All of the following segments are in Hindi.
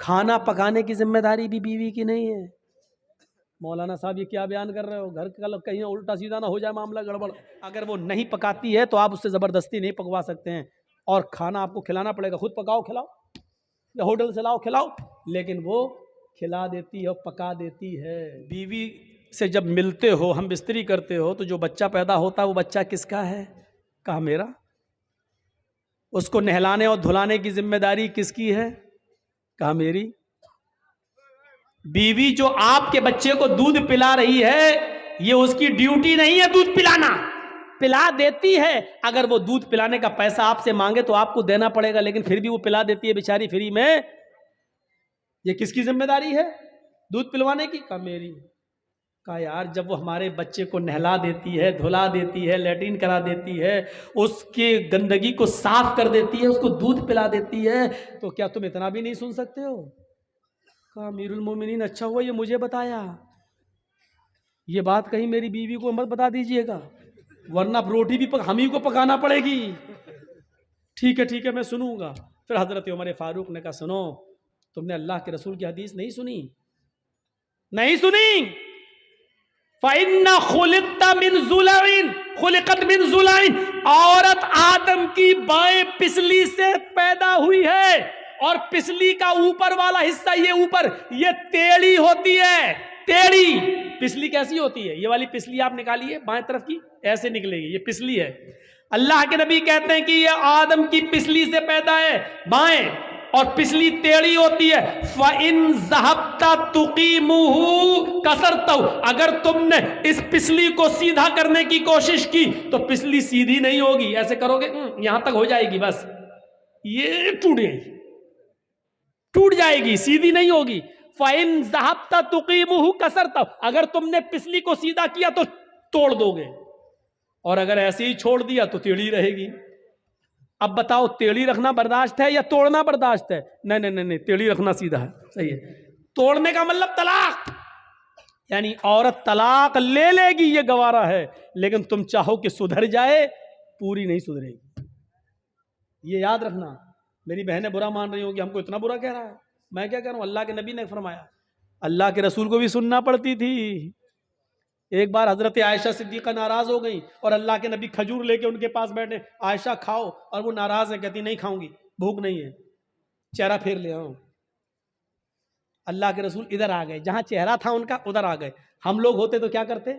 खाना पकाने की जिम्मेदारी भी बीवी की नहीं है। मौलाना साहब ये क्या बयान कर रहे हो, घर का कहीं उल्टा सीधा ना हो जाए मामला गड़बड़। अगर वो नहीं पकाती है तो आप उससे ज़बरदस्ती नहीं पकवा सकते हैं, और खाना आपको खिलाना पड़ेगा। खुद पकाओ खिलाओ या होटल से लाओ खिलाओ, लेकिन वो खिला देती है और पका देती है। बीवी से जब मिलते हो, हम बिस्तरी करते हो, तो जो बच्चा पैदा होता है वो बच्चा किसका है? कहा मेरा। उसको नहलाने और धुलाने की जिम्मेदारी किसकी है? कहा मेरी। बीवी जो आपके बच्चे को दूध पिला रही है, ये उसकी ड्यूटी नहीं है दूध पिलाना। पिला देती है, अगर वो दूध पिलाने का पैसा आपसे मांगे तो आपको देना पड़ेगा, लेकिन फिर भी वो पिला देती है बेचारी फ्री में। ये किसकी जिम्मेदारी है दूध पिलवाने की? कहा मेरी। कहा यार, जब वो हमारे बच्चे को नहला देती है, धुला देती है, लैट्रिन करा देती है, उसके गंदगी को साफ कर देती है, उसको दूध पिला देती है, तो क्या तुम इतना भी नहीं सुन सकते हो? कहा अमीरुल मोमिनीन, अच्छा हुआ ये मुझे बताया, ये बात कहीं मेरी बीवी को मत बता दीजिएगा, वरना रोटी भी हम ही को पकाना पड़ेगी। ठीक है मैं सुनूंगा। फिर हजरत उमर फारूक ने कहा सुनो, तुमने अल्लाह के रसूल की हदीस नहीं सुनी? नहीं सुनी? फ़इन्ना खुलिक़्ता मिन ज़ुलैन, खुलिक़त मिन ज़ुलैन, औरत आदम की बाएं पिसली से पैदा हुई है, और पिसली का ऊपर वाला हिस्सा, ये ऊपर, ये टेढ़ी होती है। टेढ़ी पिसली कैसी होती है? ये वाली पिसली आप निकालिए बाएं तरफ की, ऐसे निकलेगी, ये पिसली है। अल्लाह के नबी कहते हैं कि ये आदम की पिसली से पैदा है बाएं, और पिसली टेढ़ी होती है। फ़इन ज़हब्ता तुक़ीमुहु कसरतहु, अगर तुमने इस पिसली को सीधा करने की कोशिश की तो पिसली सीधी नहीं होगी। ऐसे करोगे यहां तक हो जाएगी, बस ये टूट जाएगी, सीधी नहीं होगी। फ़इन ज़हब्ता तुक़ीमुहु कसरतहु, अगर तुमने पिसली को सीधा किया तो तोड़ दोगे, और अगर ऐसे ही छोड़ दिया तो टेढ़ी रहेगी। अब बताओ, टेढ़ी रखना बर्दाश्त है या तोड़ना बर्दाश्त है? नहीं, टेढ़ी रखना सीधा है, सही है। तोड़ने का मतलब तलाक, यानी औरत तलाक ले लेगी, ये गवारा है, लेकिन तुम चाहो कि सुधर जाए, पूरी नहीं सुधरेगी। ये याद रखना। मेरी बहनें बुरा मान रही हो कि हमको इतना बुरा कह रहा है। मैं क्या कह रहा हूं, अल्लाह के नबी ने फरमाया। अल्लाह के रसूल को भी सुनना पड़ती थी। एक बार हजरत आयशा सिद्दीक़ा नाराज हो गई, और अल्लाह के नबी खजूर लेके उनके पास बैठे, आयशा खाओ, और वो नाराज है, कहती नहीं खाऊंगी, भूख नहीं है, चेहरा फेर ले आओ। अल्लाह के रसूल इधर आ गए, जहां चेहरा था उनका उधर आ गए। हम लोग होते तो क्या करते?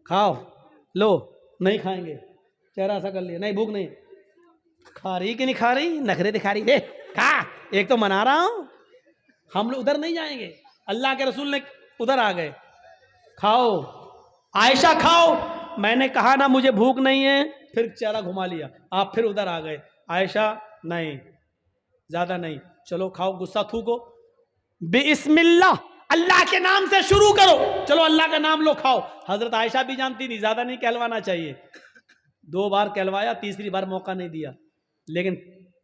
खाओ, लो, नहीं खाएंगे, चेहरा ऐसा कर लिया, नहीं भूख नहीं। खा रही कि नहीं खा रही, नखरे दिखा रही है, खा, एक तो मना रहा हूं। हम लोग उधर नहीं जाएंगे। अल्लाह के रसूल ने उधर आ गए, खाओ आयशा खाओ। मैंने कहा ना मुझे भूख नहीं है, फिर चेहरा घुमा लिया, आप फिर उधर आ गए। आयशा नहीं, ज्यादा नहीं, चलो खाओ, गुस्सा थूको, बिस्मिल्लाह, अल्लाह के नाम से शुरू करो, चलो अल्लाह का नाम लो, खाओ। हजरत आयशा भी जानती थी ज्यादा नहीं कहलवाना चाहिए। 2 बार कहलवाया, तीसरी बार मौका नहीं दिया, लेकिन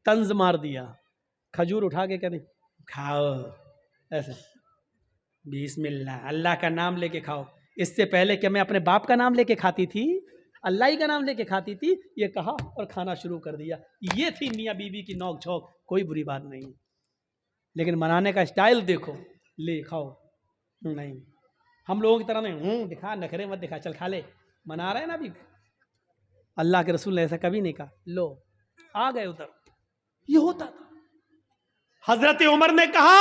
तंज मार दिया। खजूर उठा के कहते खाओ, ऐसे बिस्मिल्लाह, अल्लाह का नाम लेके खाओ। इससे पहले कि मैं अपने बाप का नाम लेके खाती थी, अल्लाह ही का नाम लेके खाती थी, ये कहा और खाना शुरू कर दिया। ये थी मियाँ बीवी की नोक झोंक, कोई बुरी बात नहीं। लेकिन मनाने का स्टाइल देखो, ले खाओ, नहीं, हम लोगों की तरह नहीं, दिखा, नखरे मत दिखा, चल खा ले, मना रहे ना भी। अल्लाह के रसूल ने ऐसा कभी नहीं कहा, लो आ गए उधर। ये होता था। हजरत उमर ने कहा,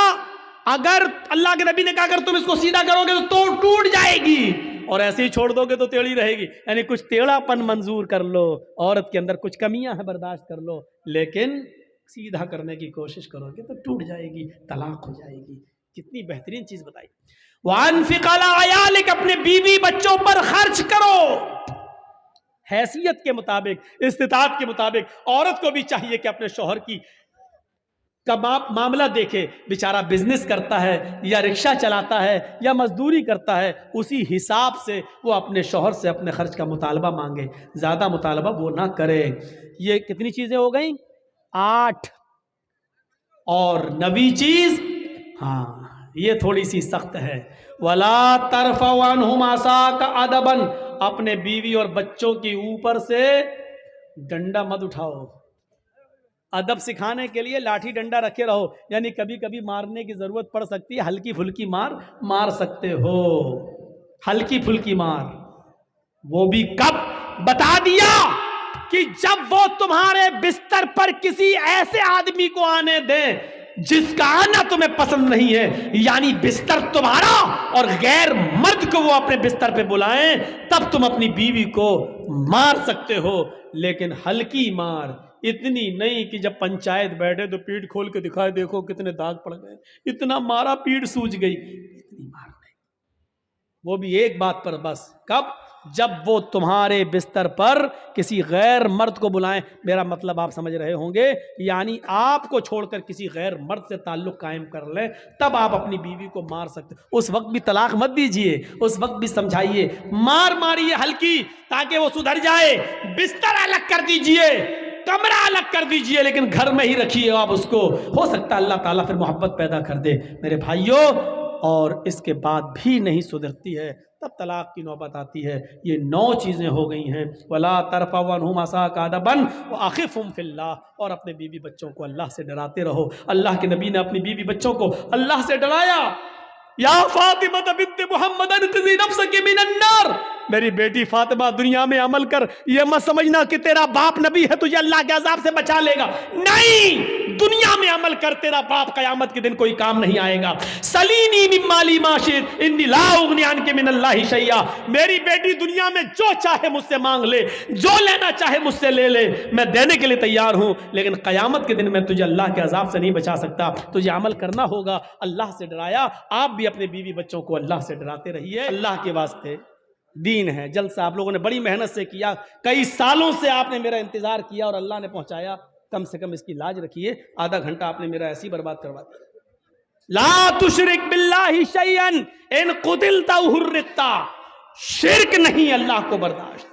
अगर अल्लाह के नबी ने कहा अगर तुम इसको सीधा करोगे तो टूट जाएगी, और ऐसे ही छोड़ दोगे तो टेढ़ी रहेगी। यानी कुछ टेढ़ापन मंजूर कर लो, औरत के अंदर कुछ कमियां हैं बर्दाश्त कर लो, लेकिन सीधा करने की कोशिश करोगे तो टूट जाएगी, तलाक हो जाएगी। कितनी बेहतरीन चीज बताई। वानफिक़ अला अयालिक, अपने बीवी बच्चों पर खर्च करो, हैसियत के मुताबिक, इस्तिताअत के मुताबिक। औरत को भी चाहिए कि अपने शौहर की का मामला देखे, बेचारा बिजनेस करता है या रिक्शा चलाता है या मजदूरी करता है, उसी हिसाब से वो अपने शौहर से अपने खर्च का मुतालबा मांगे, ज़्यादा मुतालबा वो ना करे। ये कितनी चीज़ें हो गई? 8। और नवी चीज़, हाँ ये थोड़ी सी सख्त है, वला तरफ़उ अन्हुम असाक अदबन, अपने बीवी और बच्चों के ऊपर से डंडा मत उठाओ। अदब सिखाने के लिए लाठी डंडा रखे रहो, यानी कभी कभी मारने की जरूरत पड़ सकती है, हल्की फुल्की मार मार सकते हो, हल्की फुल्की मार। वो भी कब? बता दिया कि जब वो तुम्हारे बिस्तर पर किसी ऐसे आदमी को आने दें जिसका आना तुम्हें पसंद नहीं है, यानी बिस्तर तुम्हारा और गैर मर्द को वो अपने बिस्तर पे बुलाएं, तब तुम अपनी बीवी को मार सकते हो, लेकिन हल्की मार, इतनी नहीं कि जब पंचायत बैठे तो पीठ खोल के दिखाए, देखो कितने दाग पड़ गए, इतना मारा पीठ सूज गई, इतनी मार नहीं। वो भी एक बात पर बस, कब? जब वो तुम्हारे बिस्तर पर किसी गैर मर्द को बुलाएं। मेरा मतलब आप समझ रहे होंगे, यानी आपको छोड़कर किसी गैर मर्द से ताल्लुक कायम कर लें, तब आप अपनी बीवी को मार सकते। उस वक्त भी तलाक मत दीजिए, उस वक्त भी समझाइए, मार मारिए हल्की, ताकि वो सुधर जाए। बिस्तर अलग कर दीजिए, कमरा अलग कर दीजिए, लेकिन घर में ही रखिए आप उसको। हो सकता है अल्लाह ताला फिर मोहब्बत पैदा कर दे मेरे भाइयों। और इसके बाद भी नहीं सुधरती है, तब तलाक की नौबत आती है। ये 9 चीज़ें हो गई हैं। वला तरफ़अनहुम असाक अदबन व अख़िफ़हुम फ़िल्लाह, और अपने बीवी बच्चों को अल्लाह से डराते रहो। अल्लाह के नबी ने अपनी बीवी बच्चों को अल्लाह से डराया। या फातिमा बिन्त मुहम्मद अनक़ज़ी नफ़्सकी मिनन नार, मेरी बेटी फातिमा दुनिया में अमल कर, ये मत समझना कि तेरा बाप नबी है तुझे अल्लाह के अज़ाब से बचा लेगा, नहीं, दुनिया में अमल कर, तेरा बाप क़यामत के दिन कोई काम नहीं आएगा। सलीनी मिन माली मा शि'त इन्नी ला उग़नी अन्की मिनल्लाहि शै'a, मेरी बेटी दुनिया में जो चाहे मुझसे मांग ले, जो लेना चाहे मुझसे ले ले, मैं देने के लिए तैयार हूं, लेकिन क़यामत के दिन मैं तुझे अल्लाह के अज़ाब से नहीं बचा सकता, तुझे अमल करना होगा। अल्लाह से डराया। आप भी अपने बीवी बच्चों को अल्लाह से डराते रहिए। अल्लाह के वास्ते दीन है, जलसा आप लोगों ने बड़ी मेहनत से किया, कई सालों से आपने मेरा इंतजार किया और अल्लाह ने पहुंचाया, कम से कम इसकी लाज रखिए। आधा घंटा आपने मेरा ऐसी बर्बाद करवा दिया। ला तुशरिक बिल्लाहि शैअन इन कुतिलता हुर्रिकता, शिर्क नहीं अल्लाह को बर्दाश्त।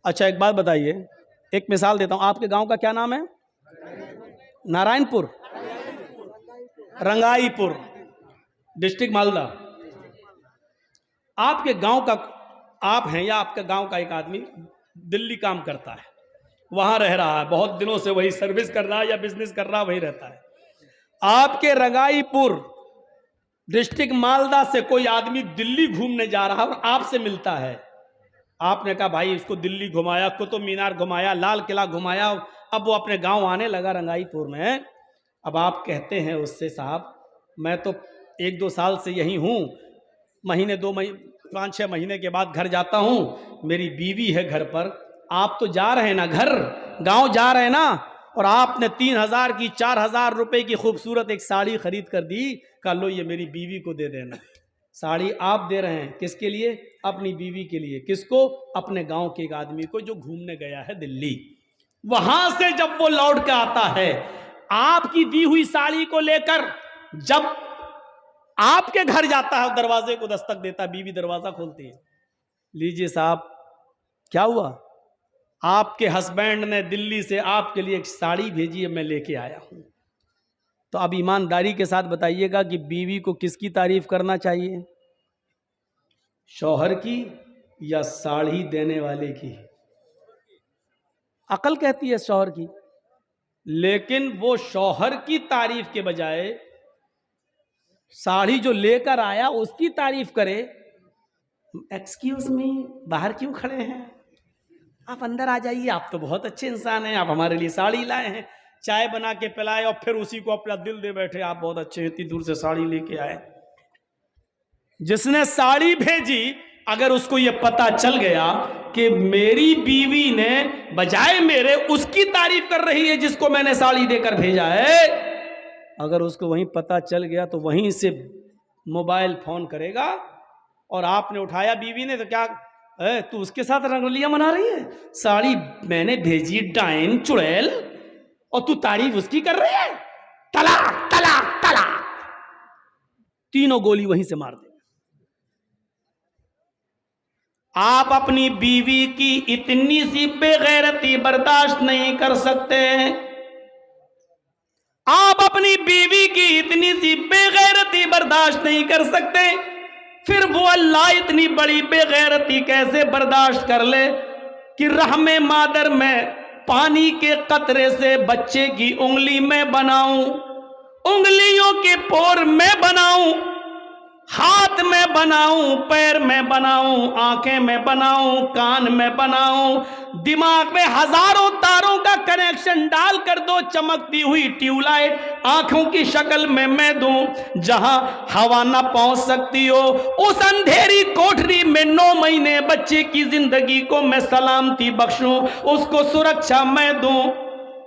अच्छा एक बात बताइए, एक मिसाल देता हूं। आपके गांव का क्या नाम है? नारायणपुर, रंगाईपुर, डिस्ट्रिक्ट मालदा। आपके गांव का आप हैं या आपके गांव का एक आदमी दिल्ली काम करता है, वहां रह रहा है, बहुत दिनों से वही सर्विस कर रहा है या बिजनेस कर रहा है, वही रहता है। आपके रंगाईपुर डिस्ट्रिक्ट मालदा से कोई आदमी दिल्ली घूमने जा रहा है और आपसे मिलता है। आपने कहा भाई इसको दिल्ली घुमाया, कुतुब मीनार घुमाया, लाल किला घुमाया, अब वो अपने गांव आने लगा रंगाईपुर में। अब आप कहते हैं उससे, साहब मैं तो 1-2 साल से यहीं हूँ, महीने 2 महीने 5-6 महीने के बाद घर जाता हूँ, मेरी बीवी है घर पर, आप तो जा रहे हैं ना घर, गांव जा रहे हैं ना, और आपने 3000 की 4000 रुपए की खूबसूरत एक साड़ी खरीद कर दी, कह लो ये मेरी बीवी को दे देना। साड़ी आप दे रहे हैं, किसके लिए? अपनी बीवी के लिए। किसको? अपने गांव के एक आदमी को जो घूमने गया है दिल्ली। वहां से जब वो लौट के आता है, आपकी दी हुई साड़ी को लेकर जब आपके घर जाता है, दरवाजे को दस्तक देता, बीवी दरवाजा खोलती है, लीजिए साहब क्या हुआ? आपके हस्बैंड ने दिल्ली से आपके लिए एक साड़ी भेजी है, मैं लेके आया हूं। तो अब ईमानदारी के साथ बताइएगा कि बीवी को किसकी तारीफ करना चाहिए, शौहर की या साड़ी देने वाले की? अकल कहती है शौहर की, लेकिन वो शौहर की तारीफ के बजाय साड़ी जो लेकर आया उसकी तारीफ करे। एक्सक्यूज मी, बाहर क्यों खड़े हैं, आप अंदर आ जाइए, आप तो बहुत अच्छे इंसान हैं, आप हमारे लिए साड़ी लाए हैं, चाय बना के पिलाए और फिर उसी को अपना दिल दे बैठे, आप बहुत अच्छे हैं, इतनी दूर से साड़ी लेके आए। जिसने साड़ी भेजी, अगर उसको ये पता चल गया कि मेरी बीवी ने बजाय मेरे उसकी तारीफ कर रही है जिसको मैंने साड़ी देकर भेजा है, अगर उसको वहीं पता चल गया तो वहीं से मोबाइल फोन करेगा। और आपने उठाया बीवी ने, तो क्या तू उसके साथ रंगोलियां मना रही है, साड़ी मैंने भेजी डायन चुड़ैल और तू तारीफ उसकी कर रही है, तलाक तलाक तलाक, तीनों गोली वहीं से मार दे। आप अपनी बीवी की इतनी सी बेगैरती बर्दाश्त नहीं कर सकते, आप अपनी बीवी की इतनी सी बेगैरती बर्दाश्त नहीं कर सकते, फिर वो अल्लाह इतनी बड़ी बेगैरती कैसे बर्दाश्त कर ले कि रहमे मादर में पानी के कतरे से बच्चे की उंगली में बनाऊं, उंगलियों के पोर में बनाऊं, हाथ में बनाऊं, पैर में बनाऊं, आंखें में बनाऊं, कान में बनाऊं, दिमाग में हजारों तारों का कनेक्शन डाल कर दो, चमकती हुई ट्यूबलाइट आंखों की शक्ल में मैं दूं, जहां हवा ना पहुंच सकती हो उस अंधेरी कोठरी में 9 महीने बच्चे की जिंदगी को मैं सलामती बख्शूं, उसको सुरक्षा मैं दूं।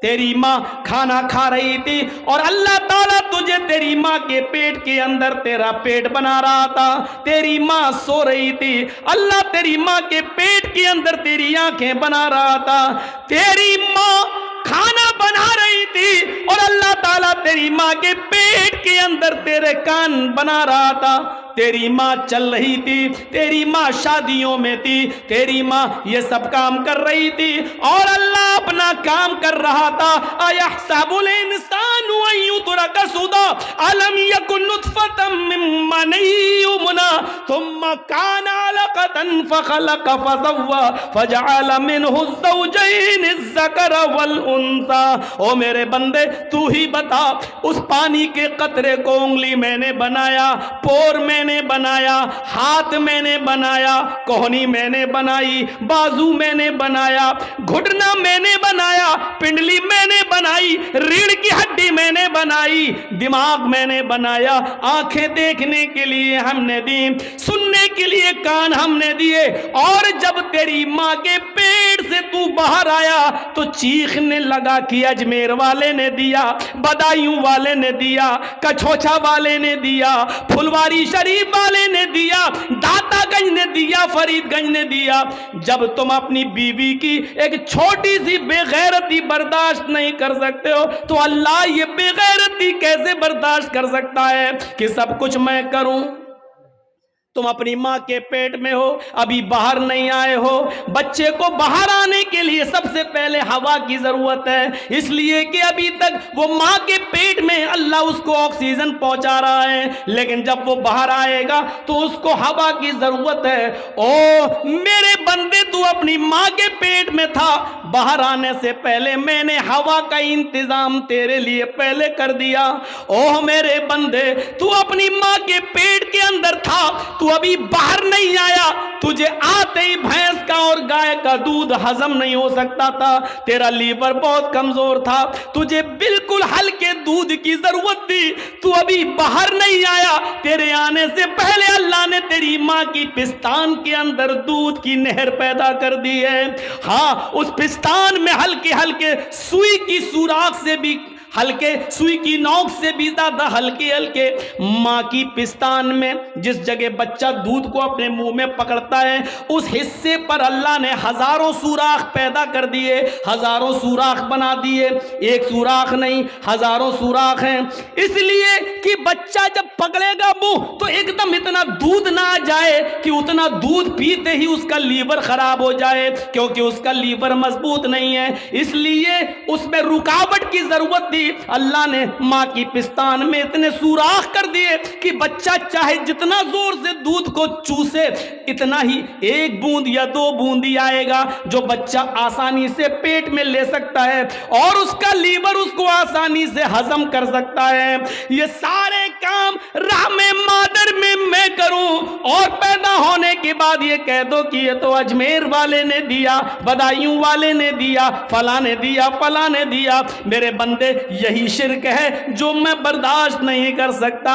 तेरी माँ खाना खा रही थी और अल्लाह ताला तुझे तेरी माँ के पेट के अंदर तेरा पेट बना रहा था। तेरी माँ सो रही थी, अल्लाह तेरी माँ के पेट के अंदर तेरी आंखें बना रहा था। तेरी माँ खाना बना रही थी और अल्लाह ताला तेरी माँ के पेट के अंदर तेरे कान बना रहा था। तेरी माँ चल रही थी, तेरी माँ शादियों में थी, तेरी माँ ये सब काम कर रही थी और अल्लाह अपना काम कर रहा था। अयहसबुल इंसानु अन युतरका सुदा अलम यकुन नुतफतम मिन मनी युमना थुम्मा कान अलकतन फखलक फसव्वा फजअल मिनहु ज़ौजैन अज़्ज़कर वल उन्सा। ओ मेरे बंदे तू ही बता, उस पानी के कतरे को उंगली मैंने बनाया, पोर मैंने बनाया, हाथ मैंने बनाया, कोहनी मैंने बनाई, बाजू मैंने बनाया, घुटना मैंने बनाया, पिंडली मैंने बनाई, रीढ़ की हड्डी मैंने बनाई, दिमाग मैंने बनाया, आंखें देखने के लिए हमने दी, सुनने के लिए कान हमने दिए। और जब तेरी माँ के पेट से तू बाहर आया तो चीखने लगा कि अजमेर वाले ने दिया, बदायूं वाले ने दिया, कछोछा वाले ने दिया, फुलवारी शरीफ वाले ने दिया, दातागंज ने दिया, फरीदगंज ने दिया। जब तुम अपनी बीवी की एक छोटी सी बेगैरती बर्दाश्त नहीं कर सकते हो तो अल्लाह ये बेगैरती कैसे बर्दाश्त कर सकता है कि सब कुछ मैं करूं। तुम अपनी माँ के पेट में हो, अभी बाहर नहीं आए हो। बच्चे को बाहर आने के लिए सबसे पहले हवा की जरूरत है, इसलिए कि अभी तक वो माँ के पेट में अल्लाह उसको ऑक्सीजन पहुंचा रहा है, लेकिन जब वो बाहर आएगा तो उसको हवा की जरूरत है। ओ मेरे बंदे, तू अपनी माँ के पेट में था, बाहर आने से पहले मैंने हवा का इंतजाम तेरे लिए पहले कर दिया। ओह मेरे बंदे, तू अपनी माँ के पेट के अंदर था, तू अभी बाहर नहीं आया, तुझे आते ही भैंस का और गाय का दूध हजम नहीं हो सकता था, तेरा लीवर बहुत कमजोर था, तुझे बिल्कुल हल्के दूध की जरूरत थी, तू अभी बाहर नहीं आया। तेरे आने से पहले अल्लाह ने तेरी माँ की पिस्तान के अंदर दूध की नहर पैदा कर दी है। हाँ, उस पिस्तान में हल्के हल्के सुई की सुराख से भी, हल्के सुई की नोक से भी ज्यादा हल्के हल्के माँ की पिस्तान में जिस जगह बच्चा दूध को अपने मुंह में पकड़ता है उस हिस्से पर अल्लाह ने हजारों सुराख पैदा कर दिए, हजारों सुराख बना दिए। एक सुराख नहीं, हजारों सुराख हैं, इसलिए कि बच्चा जब पकड़ेगा मुंह तो एकदम इतना दूध ना आ जाए कि उतना दूध पीते ही उसका लीवर खराब हो जाए, क्योंकि उसका लीवर मजबूत नहीं है, इसलिए उसमें रुकावट की जरूरत थी। अल्लाह ने माँ की पिस्तान में इतने सुराख कर दिए कि बच्चा चाहे जितना जोर से दूध को चूसे इतना ही 1 बूंद या 2 बूंद ही आएगा, जो बच्चा आसानी से पेट में ले सकता है और उसका लीवर उसको आसानी से हजम कर सकता है। ये सारे काम रहमे मादर में मैं करूं और पैदा होने के बाद ये कह दो कि ये तो अजमेर वाले ने दिया, बदायूं वाले ने दिया, फला ने दिया, फला ने दिया। मेरे बंदे, यही शिर्क है जो मैं बर्दाश्त नहीं कर सकता।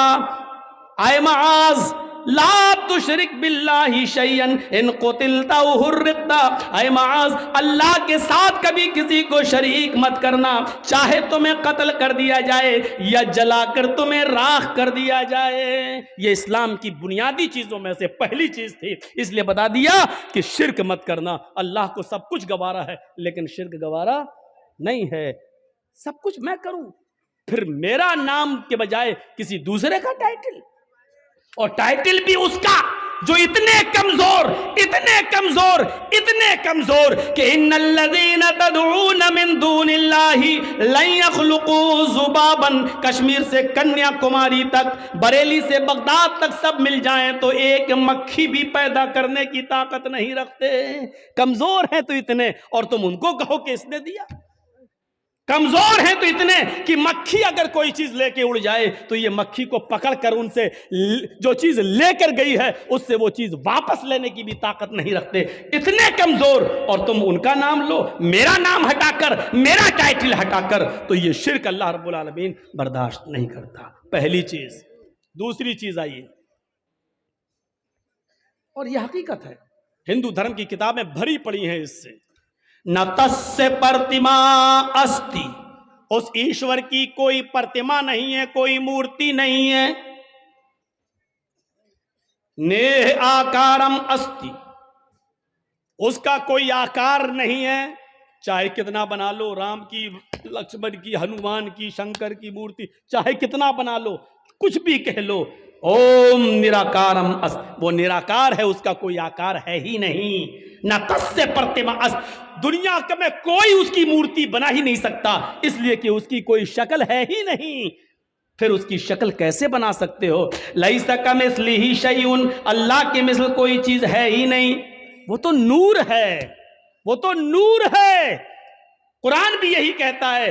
आए माज ला तुशरिक बिल्लाहि शैयन इन कुतिलता व हुर्रिकता। आए माज, अल्लाह के साथ कभी किसी को शरीक मत करना, चाहे तुम्हें कत्ल कर दिया जाए या जलाकर तुम्हें राख कर दिया जाए। ये इस्लाम की बुनियादी चीजों में से पहली चीज थी, इसलिए बता दिया कि शिर्क मत करना। अल्लाह को सब कुछ गवारा है लेकिन शिर्क गवारा नहीं है। सब कुछ मैं करूं, फिर मेरा नाम के बजाय किसी दूसरे का टाइटल, और टाइटल भी उसका जो इतने कमजोर, इतने कमजोर, इतने कमजोर कि इन्नल्लज़ीना तदऊना मिन दूनिल्लाहि लन यख़्लुक़ू ज़ुबाबन, कश्मीर से कन्याकुमारी तक, बरेली से बगदाद तक सब मिल जाएं तो एक मक्खी भी पैदा करने की ताकत नहीं रखते। कमजोर हैं तो इतने, और तुम उनको कहो कि इसने दिया। कमजोर हैं तो इतने कि मक्खी अगर कोई चीज लेके उड़ जाए तो ये मक्खी को पकड़कर उनसे जो चीज लेकर गई है उससे वो चीज वापस लेने की भी ताकत नहीं रखते। इतने कमजोर, और तुम उनका नाम लो, मेरा नाम हटाकर, मेरा टाइटल हटाकर, तो ये शिर्क अल्लाह रब्बुल आलमीन बर्दाश्त नहीं करता। पहली चीज। दूसरी चीज आइए, और यह हकीकत है, हिंदू धर्म की किताबें भरी पड़ी हैं इससे। न तस्य प्रतिमा अस्ति, उस ईश्वर की कोई प्रतिमा नहीं है, कोई मूर्ति नहीं है। नेह आकारम अस्ति, उसका कोई आकार नहीं है, चाहे कितना बना लो, राम की, लक्ष्मण की, हनुमान की, शंकर की मूर्ति चाहे कितना बना लो, कुछ भी कह लो, ओम निराकारम अस्ति, वो निराकार है, उसका कोई आकार है ही नहीं। न तस्य प्रतिमा अस्ति, दुनिया में कोई उसकी मूर्ति बना ही नहीं सकता, इसलिए कि उसकी कोई शक्ल है ही नहीं। फिर उसकी शक्ल कैसे बना सकते हो? लैसा कमिस्लिही शैउन, अल्लाह के मिसल कोई चीज है ही नहीं। वो तो नूर है, वो तो नूर है। कुरान भी यही कहता है,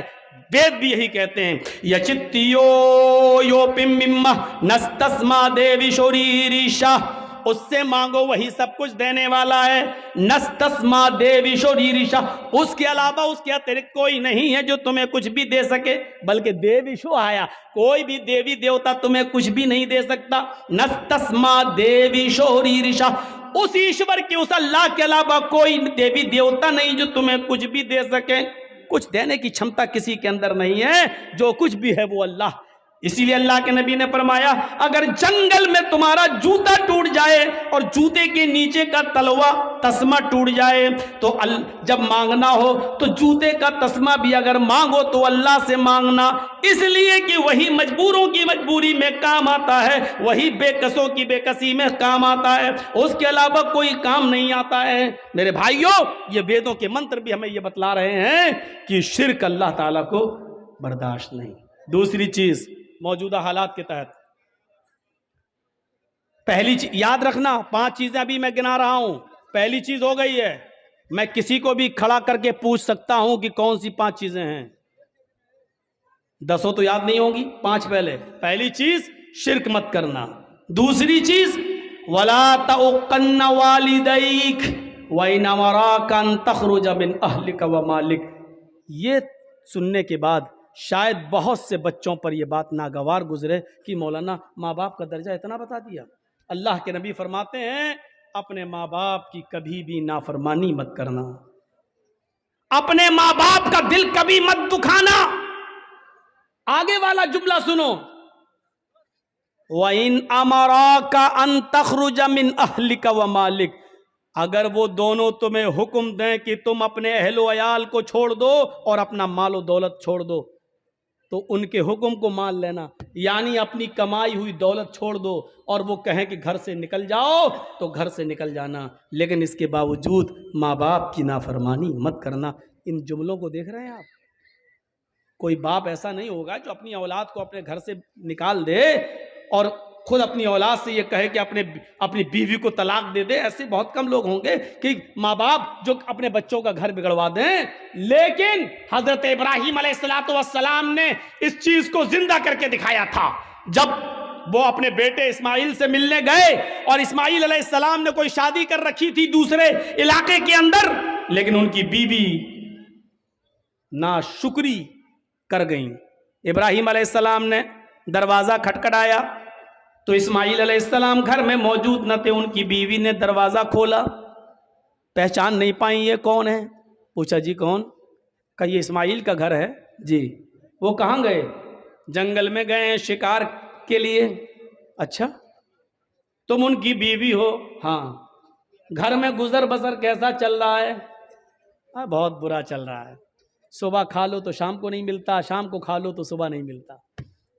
वेद भी यही कहते हैं। यचित्तियो यो पिम्मिम्मा नस्तस्मा देवी शोरीरीशा, उससे मांगो वही सब कुछ देने वाला है। नस्तस्मा देवी शोरीरीशा, उसके अलावा उसके अतिरिक्त कोई नहीं है जो तुम्हें कुछ भी दे सके। बल्कि देवीशो आया, कोई भी देवी देवता तुम्हें कुछ भी नहीं दे सकता। नस्तस्मा देवी शोरीरीशा, उस ईश्वर के, उस अल्लाह के अलावा कोई देवी देवता नहीं जो तुम्हें कुछ भी दे सके। कुछ देने की क्षमता किसी के अंदर नहीं है, जो कुछ भी है वो अल्लाह। इसीलिए अल्लाह के नबी ने फरमाया, अगर जंगल में तुम्हारा जूता टूट जाए और जूते के नीचे का तलवा तस्मा टूट जाए, तो जब मांगना हो तो जूते का तस्मा भी अगर मांगो तो अल्लाह से मांगना, इसलिए कि वही मजबूरों की मजबूरी में काम आता है, वही बेकसों की बेकसी में काम आता है, उसके अलावा कोई काम नहीं आता है। मेरे भाइयों, ये वेदों के मंत्र भी हमें ये बतला रहे हैं कि शिर्क अल्लाह ताला को बर्दाश्त नहीं। दूसरी चीज, मौजूदा हालात के तहत पहली चीज याद रखना, 5 चीजें अभी मैं गिना रहा हूं। पहली चीज हो गई है, मैं किसी को भी खड़ा करके पूछ सकता हूं कि कौन सी 5 चीजें हैं। 10 तो याद नहीं होंगी, 5 पहले। पहली चीज, शिर्क मत करना। दूसरी चीज, वला तउक़न्न वालिदैक व इन अमराका अन तख़रुज मिन अहलिक व मालिक। ये सुनने के बाद शायद बहुत से बच्चों पर यह बात नागवार गुजरे कि मौलाना, माँ बाप का दर्जा इतना बता दिया। अल्लाह के नबी फरमाते हैं, अपने माँ बाप की कभी भी नाफरमानी मत करना, अपने माँ बाप का दिल कभी मत दुखाना। आगे वाला जुमला सुनो, व इन अमराका अन तख़रुज मिन अहलिक व मालिक, अगर वो दोनों तुम्हें हुक्म दें कि तुम अपने अहलो अयाल को छोड़ दो और अपना मालो दौलत छोड़ दो, तो उनके हुक्म को मान लेना, यानी अपनी कमाई हुई दौलत छोड़ दो। और वो कहें कि घर से निकल जाओ तो घर से निकल जाना, लेकिन इसके बावजूद माँ बाप की नाफरमानी मत करना। इन जुमलों को देख रहे हैं आप? कोई बाप ऐसा नहीं होगा जो अपनी औलाद को अपने घर से निकाल दे और खुद अपनी औलाद से ये कहे कि अपनी बीवी को तलाक दे दे। ऐसे बहुत कम लोग होंगे कि माँ बाप जो अपने बच्चों का घर बिगड़वा दें। लेकिन हजरत इब्राहिम अलैहिस्सलाम ने इस चीज को जिंदा करके दिखाया था। जब वो अपने बेटे इस्माइल से मिलने गए और इस्माइल अलैहिस्सलाम ने कोई शादी कर रखी थी दूसरे इलाके के अंदर, लेकिन उनकी बीवी नाशुक्री कर गई। इब्राहिम अलैहिस्सलाम ने दरवाजा खटखटाया तो इस्माइल अलैहिस्सलाम घर में मौजूद न थे। उनकी बीवी ने दरवाज़ा खोला, पहचान नहीं पाई ये कौन है। पूछा जी कौन? कहा ये इस्माइल का घर है जी। वो कहाँ गए? जंगल में गए शिकार के लिए। अच्छा, तुम उनकी बीवी हो? हाँ। घर में गुजर बसर कैसा चल रहा है? बहुत बुरा चल रहा है। सुबह खा लो तो शाम को नहीं मिलता, शाम को खा लो तो सुबह नहीं मिलता।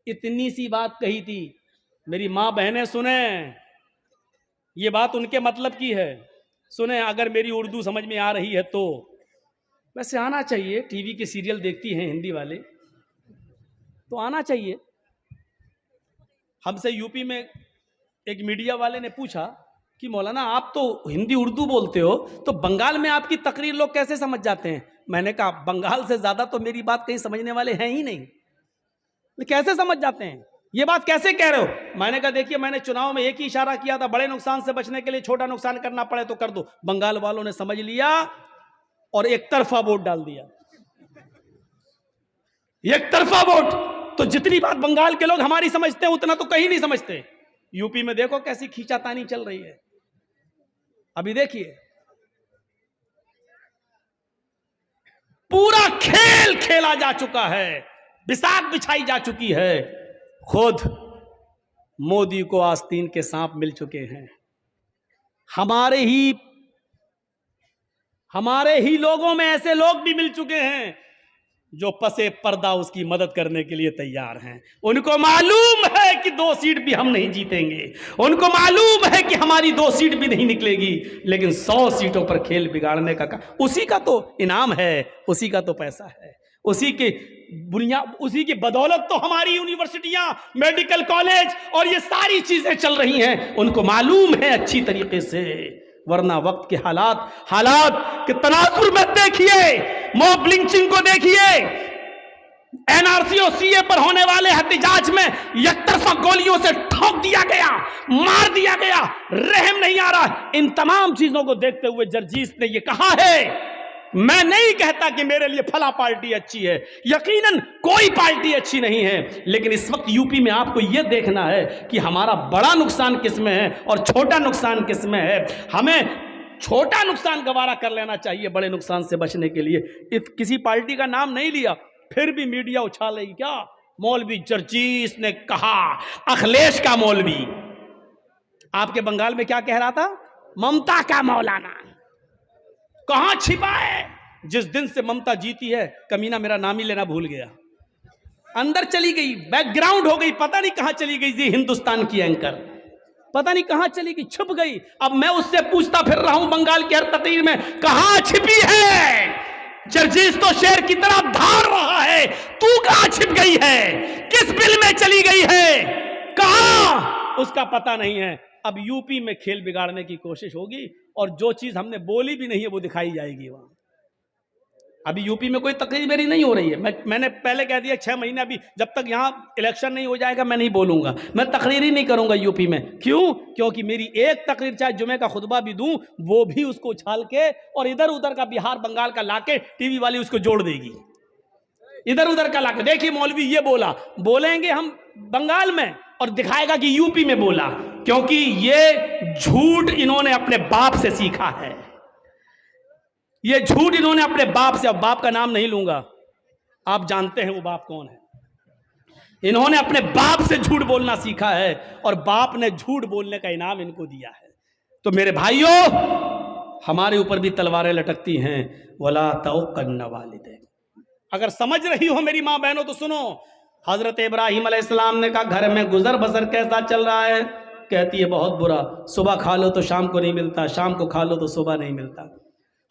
इतनी सी बात कही थी। मेरी माँ बहनें सुने, ये बात उनके मतलब की है। सुने, अगर मेरी उर्दू समझ में आ रही है तो वैसे आना चाहिए, टीवी के सीरियल देखती हैं हिंदी वाले तो आना चाहिए। हमसे यूपी में एक मीडिया वाले ने पूछा कि मौलाना आप तो हिंदी उर्दू बोलते हो, तो बंगाल में आपकी तकरीर लोग कैसे समझ जाते हैं? मैंने कहा बंगाल से ज्यादा तो मेरी बात कहीं समझने वाले हैं ही नहीं, कैसे समझ जाते हैं? ये बात कैसे कह रहे हो? मैंने कहा देखिए, मैंने चुनाव में एक ही इशारा किया था, बड़े नुकसान से बचने के लिए छोटा नुकसान करना पड़े तो कर दो। बंगाल वालों ने समझ लिया और एक तरफा वोट डाल दिया। एक तरफा वोट। तो जितनी बात बंगाल के लोग हमारी समझते हैं उतना तो कहीं नहीं समझते। यूपी में देखो कैसी खींचातानी चल रही है। अभी देखिए, पूरा खेल खेला जा चुका है, बिसात बिछाई जा चुकी है। खुद मोदी को आस्तीन के सांप मिल चुके हैं। हमारे ही लोगों में ऐसे लोग भी मिल चुके हैं जो पसे पर्दा उसकी मदद करने के लिए तैयार हैं। उनको मालूम है कि 2 सीट भी हम नहीं जीतेंगे, उनको मालूम है कि हमारी 2 सीट भी नहीं निकलेगी, लेकिन 100 सीटों पर खेल बिगाड़ने का उसी का तो इनाम है, उसी का तो पैसा है, उसी की बदौलत तो हमारी यूनिवर्सिटियां, मेडिकल कॉलेज और ये सारी चीजें चल रही हैं। उनको मालूम है अच्छी तरीके से, वरना वक्त के हालात के तनाजुर में देखिए, मॉब लिंचिंग को देखिए, एनआरसी और सीए पर होने वाले एहतजाज में एकतरफा गोलियों से ठोक दिया गया, मार दिया गया, रहम नहीं आ रहा। इन तमाम चीजों को देखते हुए जर्जीस ने यह कहा है, मैं नहीं कहता कि मेरे लिए फला पार्टी अच्छी है, यकीनन कोई पार्टी अच्छी नहीं है, लेकिन इस वक्त यूपी में आपको यह देखना है कि हमारा बड़ा नुकसान किस में है और छोटा नुकसान किस में है। हमें छोटा नुकसान गवारा कर लेना चाहिए बड़े नुकसान से बचने के लिए। किसी पार्टी का नाम नहीं लिया, फिर भी मीडिया उछालेगी क्या? मौलवी जर्जीस ने कहा, अखिलेश का मौलवी आपके बंगाल में क्या कह रहा था? ममता का मौलाना। कहां छिपा है? जिस दिन से ममता जीती है, कमीना मेरा नाम ही लेना भूल गया, अंदर चली गई, बैकग्राउंड हो गई, पता नहीं कहां चली गई थी हिंदुस्तान की एंकर, पता नहीं कहां चली गई, छुप गई। अब मैं उससे पूछता फिर रहा हूं बंगाल की हर तकरीर में, कहां छिपी है? जर्जीस तो शेर की तरह धार रहा है, तू कहां छिप गई है? किस बिल में चली गई है? कहां? उसका पता नहीं है। अब यूपी में खेल बिगाड़ने की कोशिश होगी और जो चीज हमने बोली भी नहीं है वो दिखाई जाएगी वहां। अभी यूपी में कोई तकरीर मेरी नहीं हो रही है, मैंने पहले कह दिया 6 महीने, अभी जब तक यहां इलेक्शन नहीं हो जाएगा मैं नहीं बोलूंगा, मैं तकरीर ही नहीं करूंगा यूपी में। क्यों? क्योंकि मेरी एक तकरीर चाहे जुमे का खुतबा भी दूं, वो भी उसको उछाल के और इधर उधर का बिहार बंगाल का लाके टीवी वाली उसको जोड़ देगी, इधर उधर का लाके। देखिए मौलवी ये बोला, बोलेंगे हम बंगाल में और दिखाएगा कि यूपी में बोला, क्योंकि ये झूठ इन्होंने अपने बाप से सीखा है, ये झूठ इन्होंने अपने बाप से, अब बाप का नाम नहीं लूंगा, आप जानते हैं वो बाप कौन है। इन्होंने अपने बाप से झूठ बोलना सीखा है और बाप ने झूठ बोलने का इनाम इनको दिया है। तो मेरे भाइयों, हमारे ऊपर भी तलवारें लटकती हैं, वला तौकन्न वालिदैन। अगर समझ रही हो मेरी माँ बहनों तो सुनो, हजरत इब्राहिम अलैहिस्सलाम ने कहा घर में गुजर बसर कैसा चल रहा है? कहती है बहुत बुरा, सुबह खा लो तो शाम को नहीं मिलता, शाम को खा लो तो सुबह नहीं मिलता।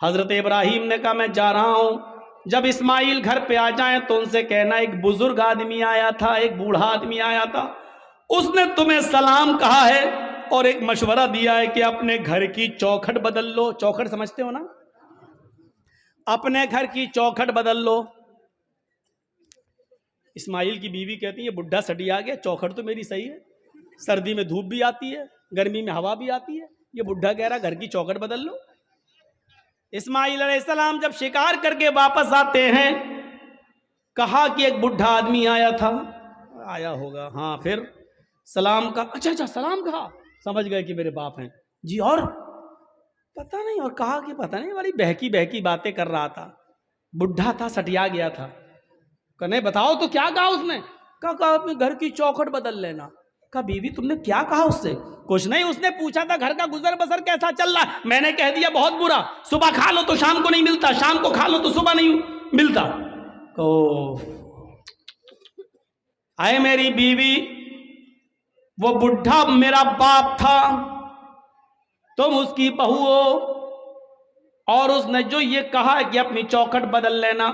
हजरत इब्राहिम ने कहा मैं जा रहा हूं, जब इस्माइल घर पे आ जाए तो उनसे कहना एक बुजुर्ग आदमी आया था, एक बूढ़ा आदमी आया था, उसने तुम्हें सलाम कहा है और एक मशवरा दिया है कि अपने घर की चौखट बदल लो। चौखट समझते हो ना? अपने घर की चौखट बदल लो। इस्माइल की बीवी कहती है बुढ़ा सटी आ गया, चौखट तो मेरी सही है, सर्दी में धूप भी आती है, गर्मी में हवा भी आती है, ये बुढ़ा कह रहा घर की चौखट बदल लो। इस्माइल अलैहिस्सलाम जब शिकार करके वापस आते हैं, कहा कि एक बुढ़ा आदमी आया था, आया होगा, हाँ, फिर सलाम का, अच्छा सलाम कहा, समझ गए कि मेरे बाप हैं जी, और पता नहीं, और कहा कि पता नहीं, वाली बहकी बहकी बातें कर रहा था, बुढ़ा था, सटिया गया था। कहने बताओ तो क्या कहा उसने? कहा अपने घर की चौखट बदल लेना। कहा बीवी तुमने क्या कहा उससे? कुछ नहीं, उसने पूछा था घर का गुजर बसर कैसा चल रहा, मैंने कह दिया बहुत बुरा, सुबह खा लो तो शाम को नहीं मिलता, शाम को खा लो तो सुबह नहीं मिलता। आए मेरी बीवी, वो बुढ़ा मेरा बाप था, तुम उसकी बहू हो, और उसने जो ये कहा कि अपनी चौखट बदल लेना,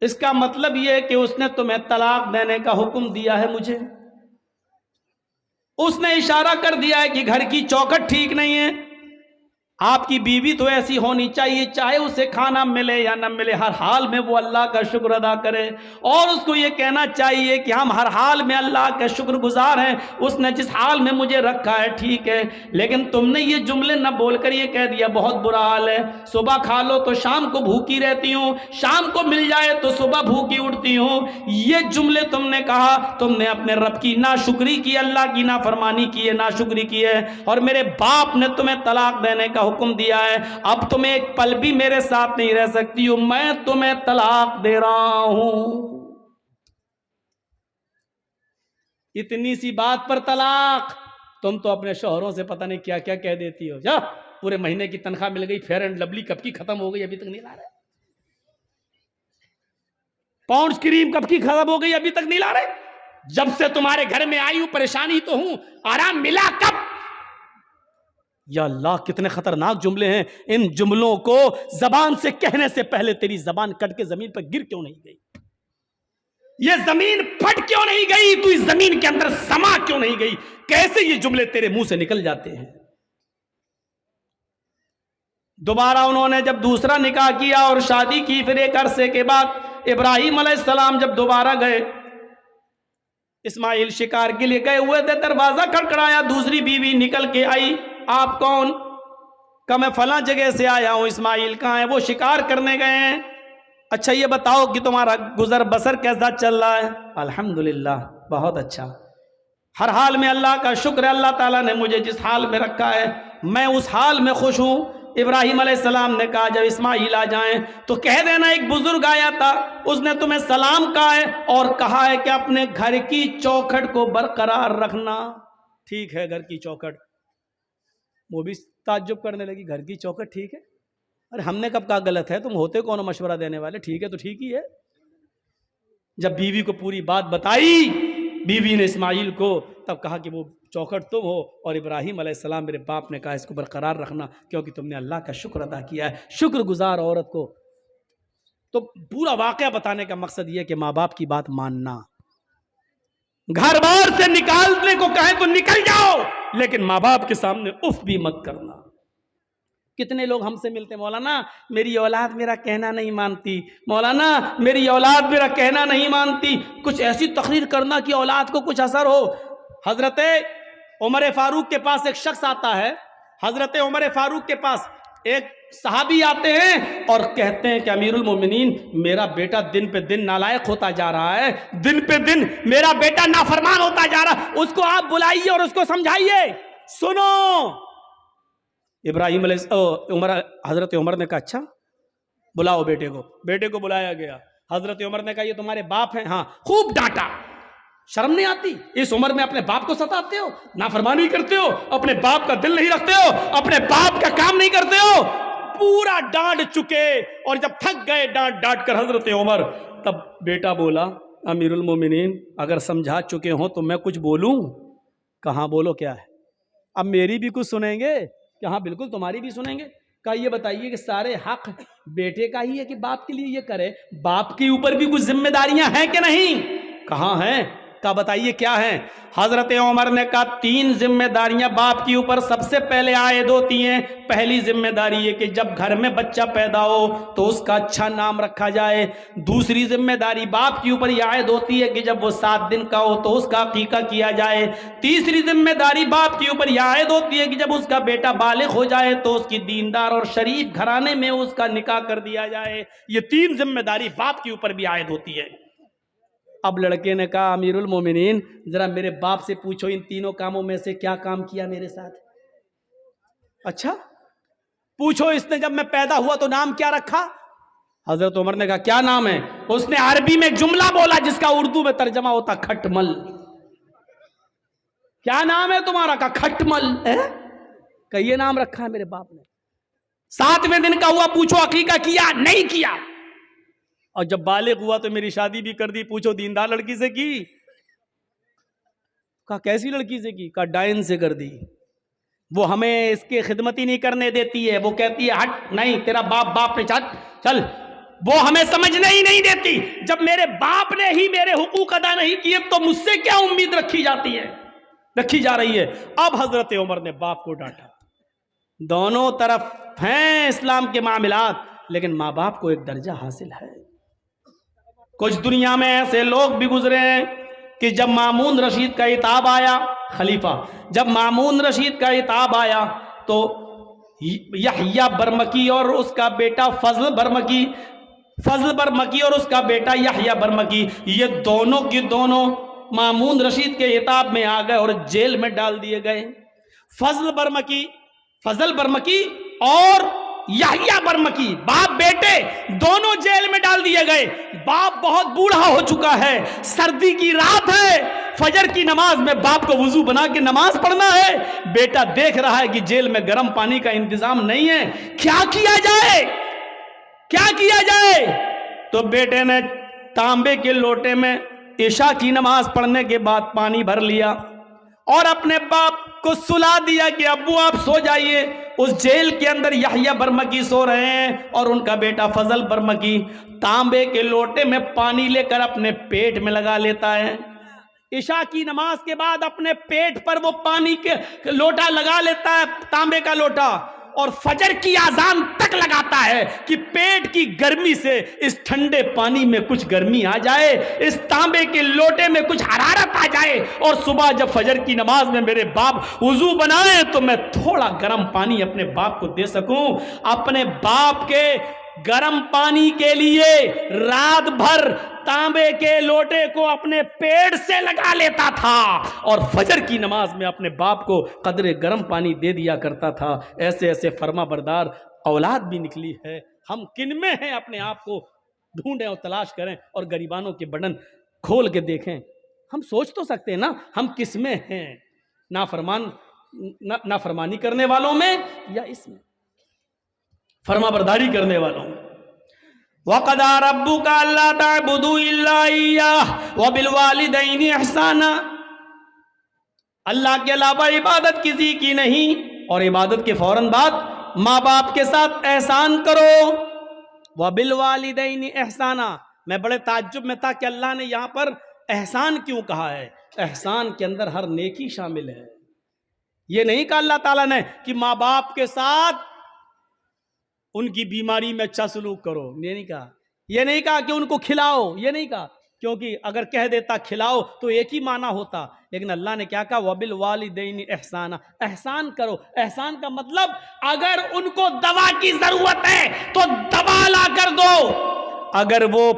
इसका मतलब ये है कि उसने तुम्हें तलाक देने का हुक्म दिया है मुझे। उसने इशारा कर दिया है कि घर की चौखट ठीक नहीं है। आपकी बीवी तो ऐसी होनी चाहिए, चाहे उसे खाना मिले या न मिले, हर हाल में वो अल्लाह का शुक्र अदा करे, और उसको ये कहना चाहिए कि हम हर हाल में अल्लाह के शुक्रगुजार हैं, उसने जिस हाल में मुझे रखा है ठीक है। लेकिन तुमने ये जुमले न बोलकर ये कह दिया बहुत बुरा हाल है, सुबह खा लो तो शाम को भूखी रहती हूँ, शाम को मिल जाए तो सुबह भूखी उठती हूँ। ये जुमले तुमने कहा, तुमने अपने रब की नाशुक्री की, अल्लाह की नाफरमानी की है, नाशुक्री की है, और मेरे बाप ने तुम्हें तलाक देने का हुक्म दिया है। अब तुम एक पल भी मेरे साथ नहीं रह सकती हो, मैं तुम्हें तलाक दे रहा हूं। इतनी सी बात पर तलाक? तुम तो अपने शौहरों से पता नहीं क्या क्या कह देती हो। जा, पूरे महीने की तनख्वाह मिल गई, फेयर एंड लवली कब की खत्म हो गई, अभी तक नहीं ला रहे। पाउंड्स क्रीम कब की खत्म हो गई, अभी तक नहीं ला रहे। जब से तुम्हारे घर में आई हूं परेशानी तो हूं, आराम मिला कब? या अल्लाह, कितने खतरनाक जुमले हैं। इन जुमलों को जबान से कहने से पहले तेरी जबान कट के जमीन पर गिर क्यों नहीं गई? ये जमीन फट क्यों नहीं गई? तू इस जमीन के अंदर समा क्यों नहीं गई? कैसे ये जुमले तेरे मुंह से निकल जाते हैं? दोबारा उन्होंने जब दूसरा निकाह किया और शादी की, फिर एक अरसे के बाद इब्राहिम अलैहिस्सलाम जब दोबारा गए, इस्माइल शिकार के लिए गए हुए थे, दरवाजा खड़खड़ाया, दूसरी बीवी निकल के आई। आप कौन? का मैं फला जगह से आया हूं। इस्माइल कहाँ है? वो शिकार करने गए हैं। अच्छा ये बताओ कि तुम्हारा गुजर बसर कैसा चल रहा है? अल्हम्दुलिल्लाह, बहुत अच्छा, हर हाल में अल्लाह का शुक्र है, अल्लाह ताला ने मुझे जिस हाल में रखा है मैं उस हाल में खुश हूं। इब्राहिम अलैहिस्सलाम ने कहा जब इस्माइल आ जाएं तो कह देना एक बुजुर्ग आया था, उसने तुम्हें सलाम कहा है और कहा है कि अपने घर की चौखट को बरकरार रखना। ठीक है, घर की चौखट। वो भी ताज्जुब करने लगी, घर की चौखट ठीक है? अरे हमने कब कहा गलत है? तुम होते कौन मशवरा देने वाले? ठीक है तो ठीक ही है। जब बीवी को पूरी बात बताई बीवी ने इस्माइल को, तब कहा कि वो चौखट तुम हो और इब्राहिम अलैहिस्सलाम मेरे बाप ने कहा इसको बरकरार रखना, क्योंकि तुमने अल्लाह का शुक्र अदा किया है। शुक्रगुजार औरत को तो पूरा वाकया बताने का मकसद यह कि माँ बाप की बात मानना। घर बार से निकालने को कहे तो निकल जाओ, लेकिन माँ बाप के सामने उफ भी मत करना। कितने लोग हमसे मिलते, मौलाना मेरी औलाद मेरा कहना नहीं मानती, मौलाना मेरी औलाद मेरा कहना नहीं मानती। कुछ ऐसी तकरीर करना कि औलाद को कुछ असर हो। हजरत उमर फारूक के पास एक शख्स आता है, हजरत उमर फारूक के पास एक सहाबी आते हैं और कहते हैं कि अमीरुल मोमिनीन मेरा बेटा दिन पे दिन नालायक होता जा रहा है, दिन पे दिन मेरा बेटा नाफरमान होता जा रहा है, उसको आप बुलाइए और उसको समझाइए। सुनो, इब्राहिम उमर हजरत उमर ने कहा अच्छा बुलाओ बेटे को। बेटे को बुलाया गया। हजरत उमर ने कहा ये तुम्हारे बाप हैं? हाँ। खूब डांटा, शर्म नहीं आती? इस उम्र में अपने बाप को सताते हो, नाफरमानी करते हो, अपने बाप का दिल नहीं रखते हो, अपने बाप का काम नहीं करते हो। पूरा डांट चुके और जब थक गए डांट डांट कर हजरत उमर, तब बेटा बोला अमीरुल मोमिनीन अगर समझा चुके हो तो मैं कुछ बोलूं? कहाँ बोलो क्या है? अब मेरी भी कुछ सुनेंगे? कि हाँ बिल्कुल तुम्हारी भी सुनेंगे। कहा ये बताइए कि सारे हक बेटे का ही है कि बाप के लिए ये करे? बाप के ऊपर भी कुछ जिम्मेदारियां हैं कि नहीं? कहाँ हैं? का बताइए क्या है? हजरत उमर ने कहा 3 जिम्मेदारियां बाप के ऊपर सबसे पहले आयद होती हैं। पहली जिम्मेदारी है कि जब घर में बच्चा पैदा हो तो उसका अच्छा नाम रखा जाए। दूसरी जिम्मेदारी बाप के ऊपर यह आयद होती है कि जब वो 7 दिन का हो तो उसका अकीका किया जाए। तीसरी जिम्मेदारी बाप के ऊपर यह आयद होती है कि जब उसका बेटा बालिग हो जाए तो उसकी दीनदार और शरीफ घराने में उसका निकाह कर दिया जाए। ये 3 जिम्मेदारी बाप के ऊपर भी आयद होती है। अब लड़के ने कहा अमीरुल मोमिनीन जरा मेरे बाप से पूछो इन तीनों कामों में से क्या काम किया मेरे साथ? अच्छा पूछो इसने जब मैं पैदा हुआ तो नाम क्या रखा? हजरत उमर ने कहा क्या नाम है? उसने अरबी में एक जुमला बोला जिसका उर्दू में तर्जमा होता खटमल। क्या नाम है तुम्हारा? का खटमल है। का ये नाम रखा है मेरे बाप ने। 7वें दिन का हुआ, पूछो अकीका किया? नहीं किया। और जब बालिग हुआ तो मेरी शादी भी कर दी, पूछो दीनदार लड़की से की? कहा कैसी लड़की से की? कहा डायन से कर दी। वो हमें इसकी खिदमत ही नहीं करने देती है। वो कहती है हट, नहीं तेरा बाप बाप ने चल। वो हमें समझने ही नहीं देती। जब मेरे बाप ने ही मेरे हुकूक अदा नहीं किए तो मुझसे क्या उम्मीद रखी जा रही है। अब हजरत उमर ने बाप को डांटा। दोनों तरफ हैं इस्लाम के मामलात, लेकिन माँ बाप को एक दर्जा हासिल है। कुछ दुनिया में ऐसे लोग भी गुजरे हैं कि जब मामून रशीद का इताब आया, खलीफा, जब मामून रशीद का इताब आया तो यहया बरमकी और उसका बेटा फजल बरमकी और उसका बेटा यहया बरमकी, ये दोनों की दोनों मामून रशीद के इताब में आ गए और जेल में डाल दिए गए। फजल बरमकी और यहया बरमकी, बाप बेटे दोनों जेल में डाल दिए गए। बाप बहुत बूढ़ा हो चुका है, सर्दी की रात है, फजर की नमाज में बाप को वुजू बना के नमाज पढ़ना है। बेटा देख रहा है कि जेल में गर्म पानी का इंतजाम नहीं है, क्या किया जाए। तो बेटे ने तांबे के लोटे में इशा की नमाज पढ़ने के बाद पानी भर लिया और अपने बाप को सुला दिया कि अब्बू आप सो जाइए। उस जेल के अंदर यहया बरमकी सो रहे हैं और उनका बेटा फजल बरमकी तांबे के लोटे में पानी लेकर अपने पेट में लगा लेता है। इशा की नमाज के बाद अपने पेट पर वो पानी के लोटा लगा लेता है, तांबे का लोटा, और फजर की आजान तक लगाता है कि पेट की गर्मी से इस ठंडे पानी में कुछ गर्मी आ जाए, इस तांबे के लोटे में कुछ हरारत आ जाए, और सुबह जब फजर की नमाज में मेरे बाप वुजू बनाए तो मैं थोड़ा गर्म पानी अपने बाप को दे सकूं। अपने बाप के गर्म पानी के लिए रात भर तांबे के लोटे को अपने पेट से लगा लेता था और फजर की नमाज में अपने बाप को कदरे गर्म पानी दे दिया करता था। ऐसे ऐसे फर्मा बरदार औलाद भी निकली है। हम किन में हैं, अपने आप को ढूंढें और तलाश करें और गरीबानों के बटन खोल के देखें। हम सोच तो सकते हैं ना हम किस में हैं, नाफरमानी करने वालों में या इसमें फर्मा बरदारी करने वालों में। वक़दा रब्बुका अल्ला ताबुदू इल्ला इय्याह व बिल वालिदैनि इहसाना, अल्लाह के अलावा इबादत किसी की नहीं और इबादत के फौरन बाद माँ बाप के साथ एहसान करो। व बिल वालिदैनि इहसाना, मैं बड़े ताज्जुब में था कि अल्लाह ने यहाँ पर एहसान क्यों कहा है। एहसान के अंदर हर नेकी शामिल है। ये नहीं कहा अल्लाह ताला ने कि माँ बाप के साथ उनकी बीमारी में अच्छा सलूक करो, ये नहीं कहा। ये नहीं कहा कि उनको खिलाओ, ये नहीं कहा, क्योंकि अगर कह देता खिलाओ तो एक ही माना होता। लेकिन अल्लाह ने क्या कहा, वबिल वालिदैनि एहसाना, एहसान करो। एहसान का मतलब अगर उनको दवा की जरूरत है तो दवा ला कर दो। अगर वो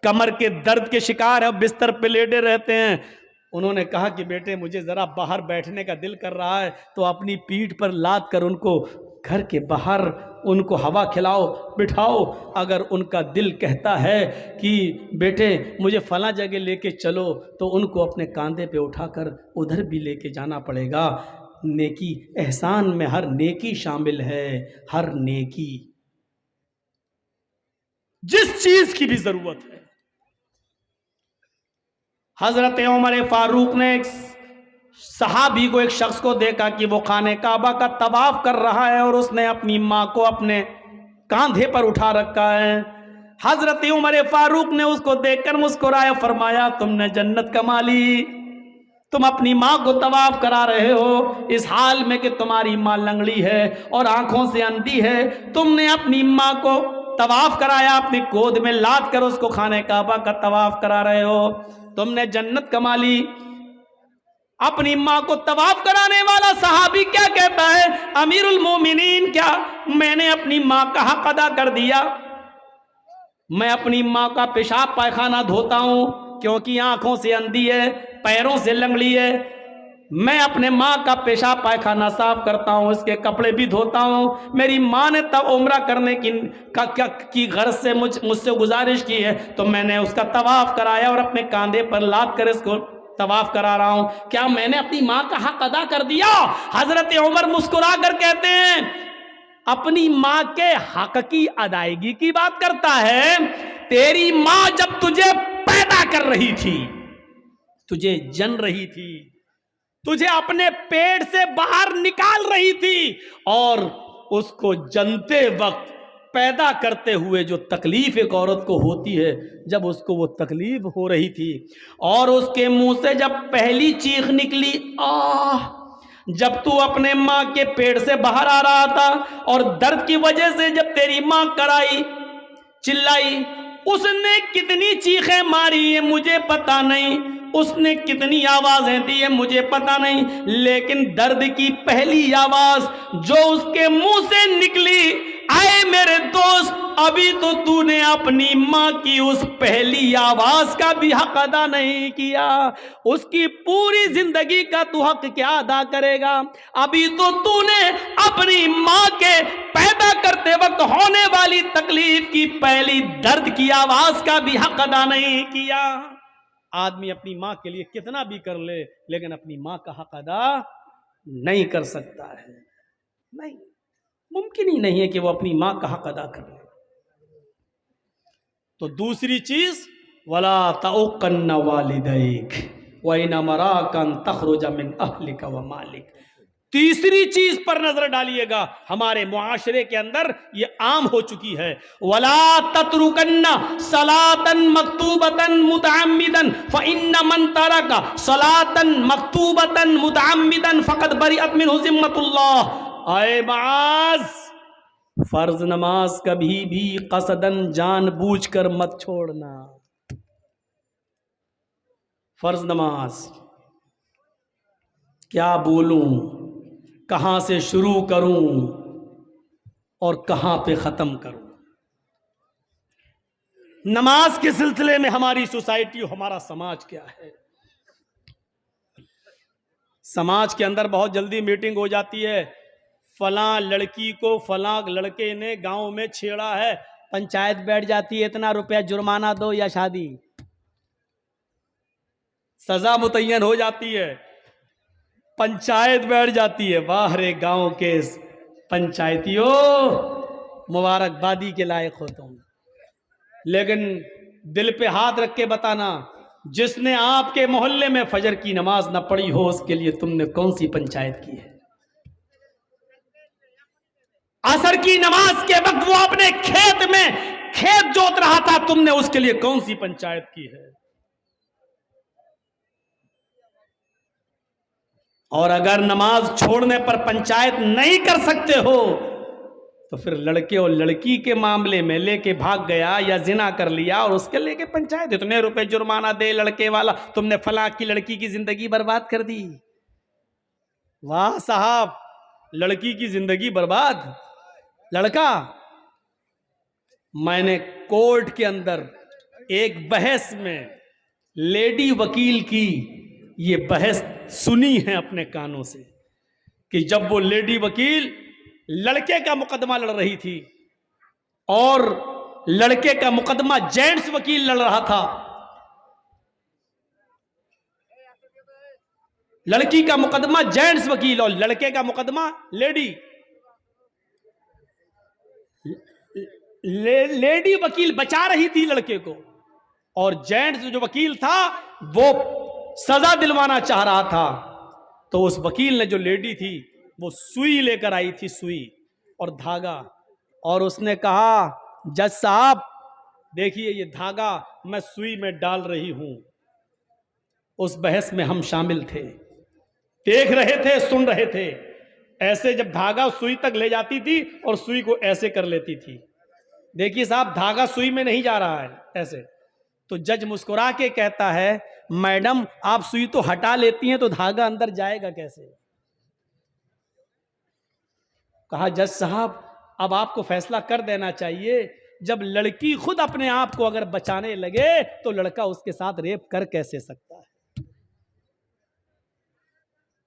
कमर के दर्द के शिकार है, बिस्तर पे लेटे रहते हैं, उन्होंने कहा कि बेटे मुझे ज़रा बाहर बैठने का दिल कर रहा है, तो अपनी पीठ पर लाद कर उनको घर के बाहर उनको हवा खिलाओ, बिठाओ। अगर उनका दिल कहता है कि बेटे मुझे फला जगह लेके चलो, तो उनको अपने कंधे पे उठाकर उधर भी लेके जाना पड़ेगा। नेकी, एहसान में हर नेकी शामिल है, हर नेकी, जिस चीज की भी जरूरत है। हजरत उमर फारूक ने एक सहाबी को, एक शख्स को देखा कि वो खाने काबा का तवाफ कर रहा है और उसने अपनी माँ को अपने कंधे पर उठा रखा है। हजरत उमर फारूक ने उसको देखकर मुस्कुराया, फरमाया तुमने जन्नत कमा ली, तुम अपनी माँ को तवाफ करा रहे हो इस हाल में कि तुम्हारी माँ लंगड़ी है और आंखों से अंधी है। तुमने अपनी माँ को तवाफ कराया, अपनी गोद में लाद कर उसको खाने काबा का तवाफ करा रहे हो, तुमने जन्नत कमा ली। अपनी माँ को तवाफ कराने वाला सहाबी क्या कहता है, अमीरुल मोमिनीन, क्या मैंने अपनी माँ का हक अदा कर दिया? मैं अपनी माँ का पेशाब पायखाना धोता हूँ क्योंकि आंखों से अंधी है, पैरों से लंगड़ी है। मैं अपने माँ का पेशाब पायखाना साफ करता हूँ, इसके कपड़े भी धोता हूँ। मेरी माँ ने तब उम्रा करने की गर्ज से मुझसे गुजारिश की है, तो मैंने उसका तवाफ कराया और अपने कंधे पर लाद कर इसको तवाफ करा रहा हूं। क्या मैंने अपनी माँ का हक अदा कर दिया? हजरत उमर मुस्कुरा कर कहते हैं, अपनी माँ के हक की अदायगी की बात करता है। तेरी माँ जब तुझे पैदा कर रही थी, तुझे जन रही थी, तुझे अपने पेट से बाहर निकाल रही थी और उसको जनते वक्त पैदा करते हुए जो तकलीफ एक औरत को होती है, जब उसको वो तकलीफ हो रही थी और उसके मुंह से जब पहली चीख निकली, आह, जब तू अपने माँ के पेट से बाहर आ रहा था और दर्द की वजह से जब तेरी माँ कराई, चिल्लाई, उसने कितनी चीखें मारी है मुझे पता नहीं, उसने कितनी आवाजें दी है मुझे पता नहीं, लेकिन दर्द की पहली आवाज जो उसके मुंह से निकली, आए मेरे दोस्त, अभी तो तूने अपनी माँ की उस पहली आवाज का भी हक अदा नहीं किया, उसकी पूरी जिंदगी का तू हक क्या अदा करेगा? अभी तो तूने अपनी माँ के पैदा करते वक्त होने वाली तकलीफ की पहली दर्द की आवाज का भी हक अदा नहीं किया। आदमी अपनी माँ के लिए कितना भी कर ले, लेकिन अपनी माँ का हक अदा नहीं कर सकता है। नहीं, मुमकिन ही नहीं है कि वो अपनी माँ का हक अदा कर ले। तो दूसरी चीज, वला तउक़न्न वालिदैक व इन अमराका अन तख़रुज मिन अहलिका व मालिक। तीसरी चीज पर नजर डालिएगा, हमारे मुआशरे के अंदर ये आम हो चुकी है, वला तत्रुकन्ना सलातन मक्तूबतन मुतअम्मिदन फइन्न मन तरका सलातन मक्तूबतन मुतअम्मिदन फ़क़द बरिअत मिन्हु ज़िम्मतुल्लाह। आए माज, फर्ज नमाज कभी भी कसदन जानबूझकर मत छोड़ना। फर्ज नमाज क्या बोलूं, कहां से शुरू करूं और कहां पे खत्म करूं? नमाज के सिलसिले में हमारी सोसाइटी, हमारा समाज क्या है? समाज के अंदर बहुत जल्दी मीटिंग हो जाती है, फलां लड़की को फलां लड़के ने गांव में छेड़ा है, पंचायत बैठ जाती है, इतना रुपया जुर्माना दो या शादी, सजा मुतय्यन हो जाती है, पंचायत बैठ जाती है। वाह रे गांव के पंचायतियों, मुबारकबादी के लायक हो तुम। लेकिन दिल पे हाथ रख के बताना, जिसने आपके मोहल्ले में फजर की नमाज न पढ़ी हो, उसके लिए तुमने कौन सी पंचायत की है? असर की नमाज के वक्त वो अपने खेत में खेत जोत रहा था, तुमने उसके लिए कौन सी पंचायत की है? और अगर नमाज छोड़ने पर पंचायत नहीं कर सकते हो, तो फिर लड़के और लड़की के मामले में लेके भाग गया या जिना कर लिया और उसके लेके पंचायत, इतने रुपए जुर्माना दे लड़के वाला, तुमने फलां की लड़की की जिंदगी बर्बाद कर दी। वाह साहब, लड़की की जिंदगी बर्बाद, लड़का। मैंने कोर्ट के अंदर एक बहस में लेडी वकील की ये बहस सुनी है अपने कानों से, कि जब वो लेडी वकील लड़के का मुकदमा लड़ रही थी और लड़के का मुकदमा जेंट्स वकील लड़ रहा था, लड़की का मुकदमा जेंट्स वकील और लड़के का मुकदमा लेडी। लेडी वकील बचा रही थी लड़के को और जेंट्स जो वकील था वो सजा दिलवाना चाह रहा था। तो उस वकील ने, जो लेडी थी, वो सुई लेकर आई थी, सुई और धागा, और उसने कहा, जज साहब देखिए ये धागा मैं सुई में डाल रही हूं। उस बहस में हम शामिल थे, देख रहे थे, सुन रहे थे। ऐसे जब धागा सुई तक ले जाती थी और सुई को ऐसे कर लेती थी, देखिए साहब धागा सुई में नहीं जा रहा है ऐसे। तो जज मुस्कुरा के कहता है, मैडम आप सुई तो हटा लेती हैं तो धागा अंदर जाएगा कैसे? कहा, जज साहब अब आपको फैसला कर देना चाहिए, जब लड़की खुद अपने आप को अगर बचाने लगे तो लड़का उसके साथ रेप कर कैसे सकता है?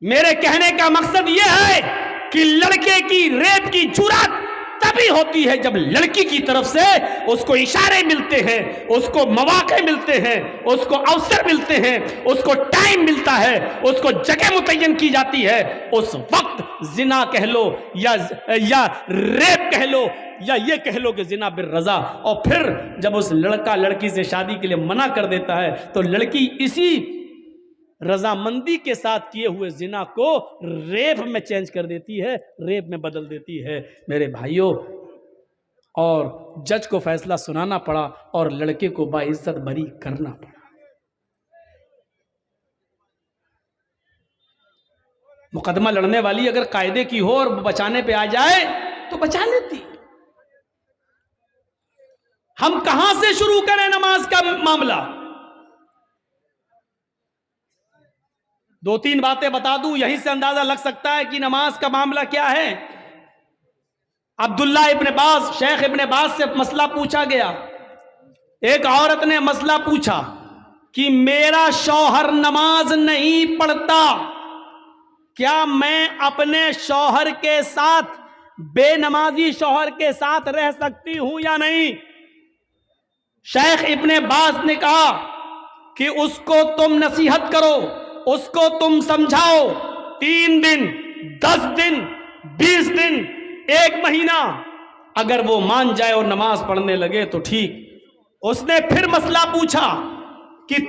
मेरे कहने का मकसद यह है कि लड़के की रेप की जुर्रत तभी होती है जब लड़की की तरफ से उसको इशारे मिलते हैं, उसको मौके मिलते हैं, उसको अवसर मिलते हैं, उसको टाइम मिलता है, उसको जगह मुतय्यन की जाती है। उस वक्त जिना कह लो या रेप कह लो या ये कह लो कि जिना बिर रजा। और फिर जब उस लड़का लड़की से शादी के लिए मना कर देता है तो लड़की इसी रजामंदी के साथ किए हुए जिना को रेप में चेंज कर देती है, रेप में बदल देती है मेरे भाइयों। और जज को फैसला सुनाना पड़ा और लड़के को बाइज्जत बरी करना पड़ा। मुकदमा लड़ने वाली अगर कायदे की हो और बचाने पे आ जाए तो बचा लेती। हम कहां से शुरू करें नमाज का मामला? दो तीन बातें बता दूं, यहीं से अंदाजा लग सकता है कि नमाज का मामला क्या है। अब्दुल्ला इब्न बाज, शेख इब्न बाज से मसला पूछा गया। एक औरत ने मसला पूछा कि मेरा शौहर नमाज नहीं पढ़ता, क्या मैं अपने शौहर के साथ, बेनमाजी शौहर के साथ रह सकती हूं या नहीं? शेख इब्ने बाज ने कहा कि उसको तुम नसीहत करो, उसको तुम समझाओ। 3 दिन, 10 दिन, 20 दिन, 1 महीना, अगर वो मान जाए और नमाज पढ़ने लगे तो ठीक। उसने फिर मसला पूछा कि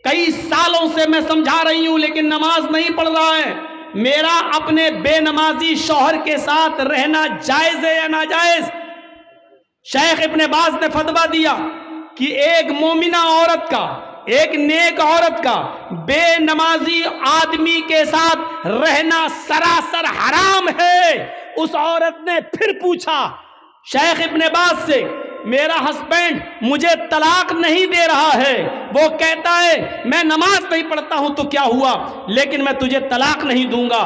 कई सालों से मैं समझा रही हूं लेकिन नमाज नहीं पढ़ रहा है, मेरा अपने बेनमाजी शौहर के साथ रहना जायज है या नाजायज? शेख इब्ने बाज ने फतवा दिया कि एक मोमिना औरत का, एक नेक औरत का बेनमाजी आदमी के साथ रहना सरासर हराम है। उस औरत ने फिर पूछा शेख इब्ने बाज से, मेरा हस्बैंड मुझे तलाक नहीं दे रहा है, वो कहता है मैं नमाज नहीं पढ़ता हूं तो क्या हुआ, लेकिन मैं तुझे तलाक नहीं दूंगा,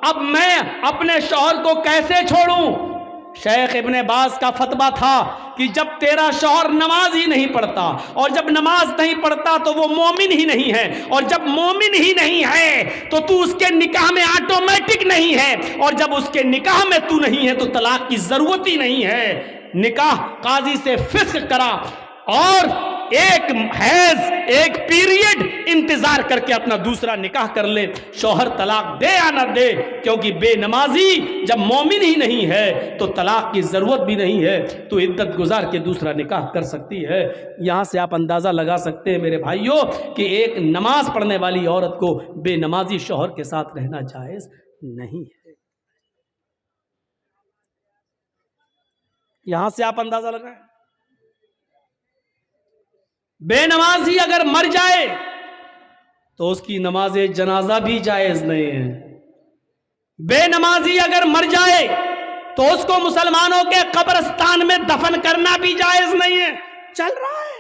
अब मैं अपने शौहर को कैसे छोड़ूं? शेख इब्ने बाज का फतवा था कि जब तेरा शौहर नमाज ही नहीं पढ़ता, और जब नमाज नहीं पढ़ता तो वो मोमिन ही नहीं है, और जब मोमिन ही नहीं है तो तू उसके निकाह में ऑटोमेटिक नहीं है, और जब उसके निकाह में तू नहीं है तो तलाक की जरूरत ही नहीं है। निकाह काजी से फिस्क करा और एक हैज, एक पीरियड इंतजार करके अपना दूसरा निकाह कर ले, शौहर तलाक दे या ना दे, क्योंकि बेनमाजी जब मोमिन ही नहीं है तो तलाक की जरूरत भी नहीं है, तो इद्दत गुजार के दूसरा निकाह कर सकती है। यहां से आप अंदाजा लगा सकते हैं मेरे भाइयों कि एक नमाज पढ़ने वाली औरत को बेनमाजी शौहर के साथ रहना जायज नहीं है। यहां से आप अंदाजा लगाएं। बेनमाजी अगर मर जाए तो उसकी नमाज जनाजा भी जायज नहीं है। बेनमाजी अगर मर जाए तो उसको मुसलमानों के कब्रिस्तान में दफन करना भी जायज नहीं है। चल रहा है,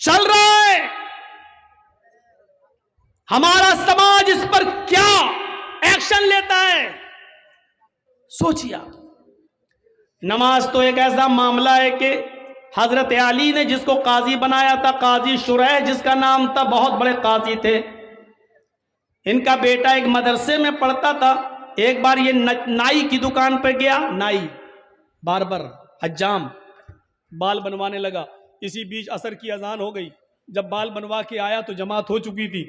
चल रहा है। हमारा समाज इस पर क्या एक्शन लेता है सोचिए आप। नमाज तो एक ऐसा मामला है कि हजरत अली ने जिसको काजी बनाया था, काजी शुरैह जिसका नाम था, बहुत बड़े काजी थे। इनका बेटा एक मदरसे में पढ़ता था। एक बार ये नाई की दुकान पर गया, नाई, बार्बर, हज्जाम, बाल बनवाने लगा। इसी बीच असर की अजान हो गई। जब बाल बनवा के आया तो जमात हो चुकी थी।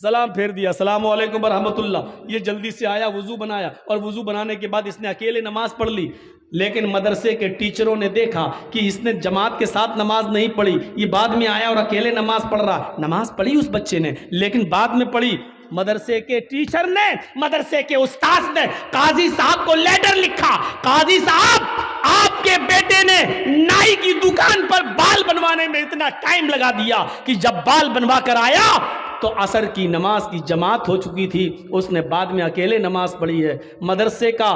सलाम फेर दिया, अस्सलाम वालेकुम रहमतुल्लाह। ये जल्दी से आया, वुजू बनाया, और वुजू बनाने के बाद इसने अकेले नमाज पढ़ ली। लेकिन मदरसे के टीचरों ने देखा कि इसने जमात के साथ नमाज नहीं पढ़ी, ये बाद में आया और अकेले नमाज पढ़ रहा। नमाज पढ़ी उस बच्चे ने, लेकिन बाद में पढ़ी। मदरसे के टीचर ने, मदरसे के उस्ताद ने काजी साहब को लेटर लिखा, काजी साहब आपके बेटे ने नाई की दुकान पर बाल बनवाने में इतना टाइम लगा दिया कि जब बाल बनवा कर आया तो असर की नमाज की जमात हो चुकी थी, उसने बाद में अकेले नमाज पढ़ी है। मदरसे का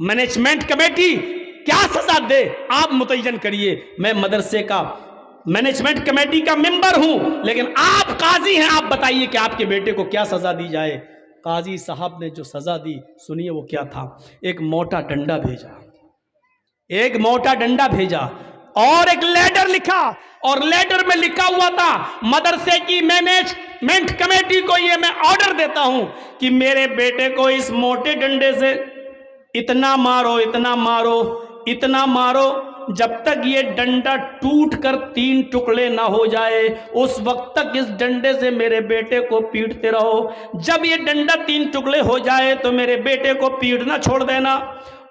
मैनेजमेंट कमेटी क्या सजा दे आप मुतय्यन करिए। मैं मदरसे का मैनेजमेंट कमेटी का मेंबर हूं, लेकिन आप काजी हैं, आप बताइए कि आपके बेटे को क्या सजा दी जाए। काजी साहब ने जो सजा दी सुनिए वो क्या था। एक मोटा डंडा भेजा, एक मोटा डंडा भेजा और एक लेटर लिखा, और लेटर में लिखा हुआ था मदरसे की मैनेजमेंट कमेटी को ये मैं ऑर्डर देता हूं कि मेरे बेटे को इस मोटे डंडे से इतना मारो, इतना मारो, इतना मारो, जब तक ये डंडा टूट कर 3 टुकड़े ना हो जाए उस वक्त तक इस डंडे से मेरे बेटे को पीटते रहो। जब ये डंडा 3 टुकड़े हो जाए तो मेरे बेटे को पीटना छोड़ देना।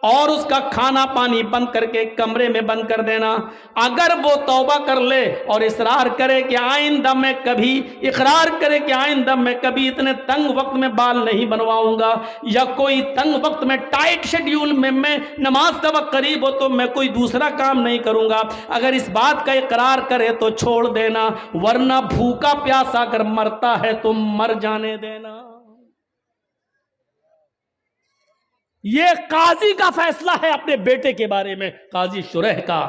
और उसका खाना पानी बंद करके कमरे में बंद कर देना। अगर वो तौबा कर ले और इसरार करे कि आइंदा मैं कभी, इकरार करे कि आइंदा मैं कभी इतने तंग वक्त में बाल नहीं बनवाऊंगा, या कोई तंग वक्त में टाइट शेड्यूल में मैं नमाज का वक्त करीब हो तो मैं कोई दूसरा काम नहीं करूंगा, अगर इस बात का इकरार करे तो छोड़ देना, वरना भूखा प्यासा अगर मरता है तो मर जाने देना। यह काजी का फैसला है अपने बेटे के बारे में, काजी शुरैह का।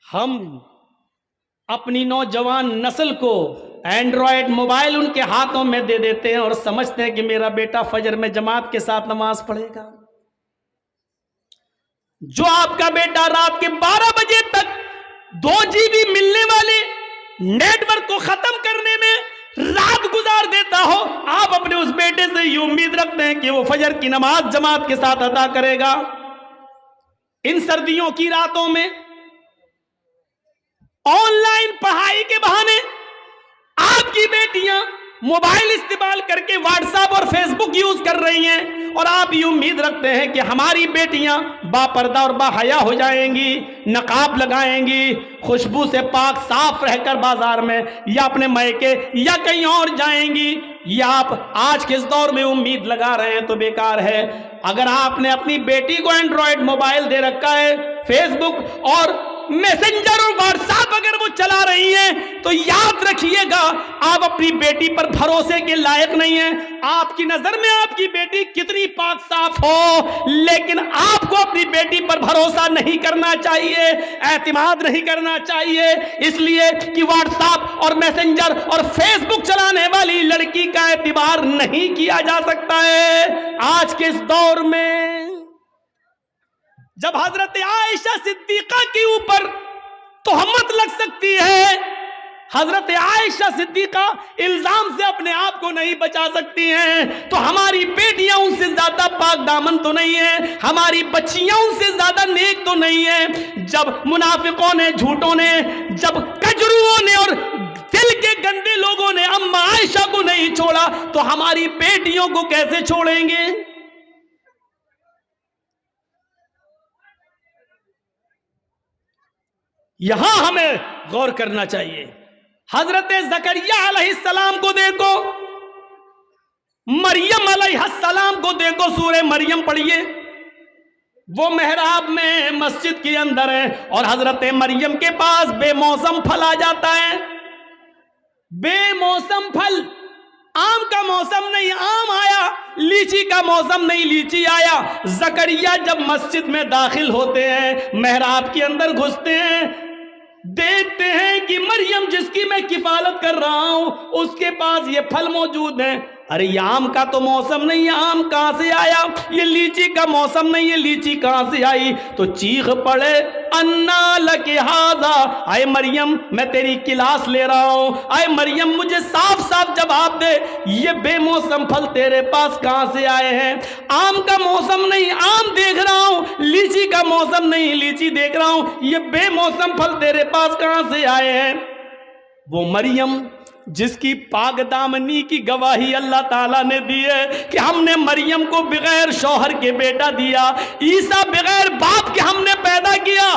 हम अपनी नौजवान नस्ल को एंड्रॉयड मोबाइल उनके हाथों में दे देते हैं और समझते हैं कि मेरा बेटा फजर में जमात के साथ नमाज पढ़ेगा। जो आपका बेटा रात के 12 बजे तक 2 GB मिलने वाले नेटवर्क को खत्म करने में रात गुजार देता हो, आप अपने उस बेटे से ये उम्मीद रखते हैं कि वो फजर की नमाज जमात के साथ अदा करेगा। इन सर्दियों की रातों में ऑनलाइन पढ़ाई के बहाने आपकी बेटियां मोबाइल इस्तेमाल करके व्हाट्सएप और फेसबुक यूज कर रही हैं, और आप ये उम्मीद रखते हैं कि हमारी बेटियां बापर्दा और बाहया हो जाएंगी, नकाब लगाएंगी, खुशबू से पाक साफ रहकर बाजार में या अपने मायके या कहीं और जाएंगी। ये आप आज के इस दौर में उम्मीद लगा रहे हैं तो बेकार है। अगर आपने अपनी बेटी को एंड्रॉयड मोबाइल दे रखा है, फेसबुक और मैसेंजर और व्हाट्सएप अगर वो चला रही हैं, तो याद रखिएगा आप अपनी बेटी पर भरोसे के लायक नहीं हैं। आपकी नजर में आपकी बेटी कितनी पाक साफ हो, लेकिन आपको अपनी बेटी पर भरोसा नहीं करना चाहिए, एतमाद नहीं करना चाहिए, इसलिए कि व्हाट्सएप और मैसेंजर और फेसबुक चलाने वाली लड़की का एतबार नहीं किया जा सकता है। आज के इस दौर में जब हजरत आयशा सिद्दीका के ऊपर तोहमत लग सकती है, हजरत आयशा सिद्दीका इल्जाम से अपने आप को नहीं बचा सकती हैं, तो हमारी बेटियां उनसे ज्यादा पाक दामन तो नहीं है, हमारी बच्चियां उनसे ज्यादा नेक तो नहीं है। जब मुनाफिकों ने, झूठों ने, जब कजरुओं ने और दिल के गंदे लोगों ने अम्मा आयशा को नहीं छोड़ा, तो हमारी बेटियों को कैसे छोड़ेंगे? यहां हमें गौर करना चाहिए। हजरत जकरिया अलैहिस्सलाम को देखो, मरियम अलैहिस्सलाम को देखो, सूरह मरियम पढ़िए। वो मेहराब में मस्जिद के अंदर है और हजरत मरियम के पास बेमौसम फल आ जाता है। बेमौसम फल, आम का मौसम नहीं आम आया, लीची का मौसम नहीं लीची आया। जकरिया जब मस्जिद में दाखिल होते हैं, मेहराब के अंदर घुसते हैं, देखते हैं कि मरियम जिसकी मैं किफालत कर रहा हूं उसके पास ये फल मौजूद है। अरे ये आम का तो मौसम नहीं है, आम कहां से आया? ये लीची का मौसम नहीं है, लीची कहां से आई? तो चीख पड़े, अन्ना लके हाजा, आए मरियम मैं तेरी क्लास ले रहा हूं, आए मरियम मुझे साफ साफ जवाब दे, ये बेमौसम फल तेरे पास कहां से आए हैं? आम का मौसम नहीं आम देख रहा हूं, लीची का मौसम नहीं लीची देख रहा हूं, ये बेमौसम फल तेरे पास कहां से आए हैं? वो मरियम जिसकी पाक दामनी की गवाही अल्लाह ताला ने दी है कि हमने मरियम को बगैर शौहर के बेटा दिया, ईसा बगैर बाप के हमने पैदा किया,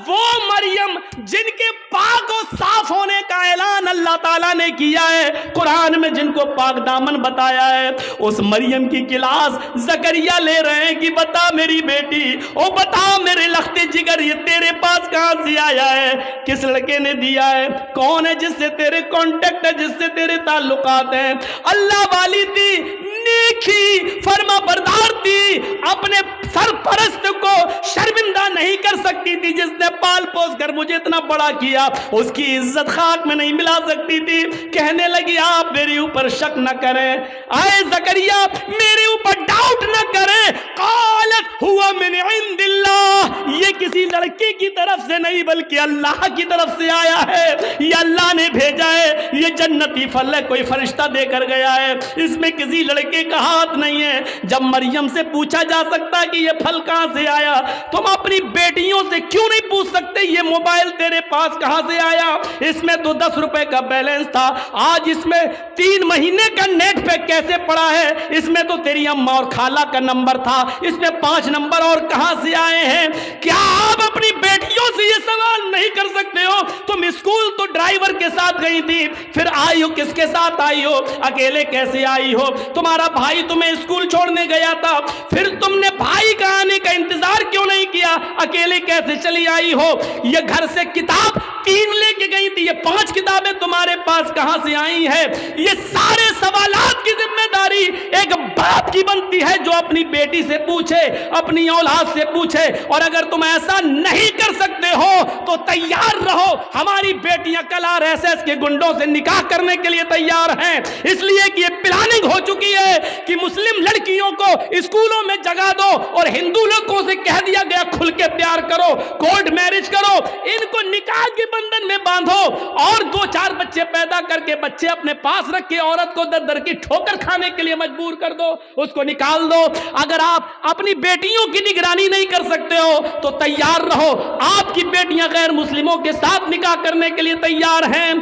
वो मरियम जिनके पाक और साफ होने का ऐलान अल्लाह ताला ने किया है, कुरान में जिनको पाक दामन बताया है, उस मरियम की क्लास जकरिया ले रहे हैं कि बता मेरी बेटी, ओ बता मेरे लख्ते जिगर, ये तेरे पास कहां से आया है? किस लड़के ने दिया है? कौन है जिससे तेरे कॉन्टेक्ट है, जिससे तेरे ताल्लुकात हैं? अल्लाह वाली थी, नेकी फरमा बरदार थी, अपने सरपरस्त को शर्मिंदा नहीं कर सकती थी, जिसने पाल पोस कर मुझे इतना बड़ा किया, उसकी इज्जत खाक में नहीं मिला सकती थी। कहने लगी आप मेरे ऊपर शक न करें, आए जकरिया मेरे ऊपर डाउट न करें, कालत हुआ मिन इंदिल्लाह, ये किसी लड़के की तरफ से नहीं बल्कि अल्लाह की तरफ से आया है, ये अल्लाह ने भेजा है, ये जन्नती फल है, कोई फरिश्ता देकर गया है, इसमें किसी लड़के का का हाथ नहीं है। जब मरियम से पूछा जा सकता कि ये फल कहां से आया, तुम अपनी बेटियों से क्यों नहीं पूछ सकते ये मोबाइल तेरे पास कहां से आया? इसमें तो 10 रुपए का बैलेंस था, आज इसमें 3 महीने का नेट पैक कैसे पड़ा है? इसमें तो तेरी अम्मा और खाला का नंबर था, इसमें 5 नंबर और कहां से आए हैं? क्या आप अपनी बेटियों से ये सवाल नहीं कर सकते हो? तुम स्कूल तो ड्राइवर के साथ गई थी, फिर आई हो किसके साथ आई हो? अकेले कैसे आई हो? तुम्हारा भाई तुम्हें स्कूल छोड़ने गया था, फिर तुमने भाई का आने का इंतजार क्यों नहीं किया? अकेले कैसे चली आई हो? ये घर से किताब 3 लेके गई थी, ये 5 किताबें तुम्हारे पास कहां से आई है? ये सारे सवालात की जिम्मेदारी एक बाप की बनती है, जो अपनी बेटी से पूछे, अपनी औलाद से पूछे। और अगर तुम ऐसा नहीं कर सकते हो तो तैयार रहो, हमारी बेटियां कल आरएसएस के गुंडों से निकाह करने के लिए तैयार हैं, इसलिए कि ये प्लानिंग हो चुकी है कि मुस्लिम लड़कियों को स्कूलों में जगा दो और हिंदू लोगों से कह दिया गया खुल के प्यार करो, कोर्ट मैरिज करो, इनको निकाह के बंधन में बांधो और 2-4 बच्चे पैदा करके बच्चे अपने पास रख के औरत को दर दर की ठोकर खाने के लिए मजबूर कर दो, उसको निकाल दो। अगर आप अपनी बेटियों की निगरानी नहीं कर सकते हो तो तैयार रहो, आपकी बेटियां गैर मुस्लिमों के साथ निकाह करने के लिए तैयार हैं।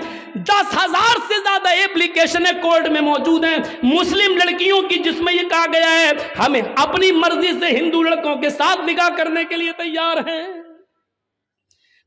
10,000 से ज्यादा एप्लीकेशन कोर्ट में मौजूद हैं मुस्लिम लड़कियों की, जिसमें यह कहा गया है हमें अपनी मर्जी से हिंदू लड़कों के साथ निकाह करने के लिए तैयार हैं।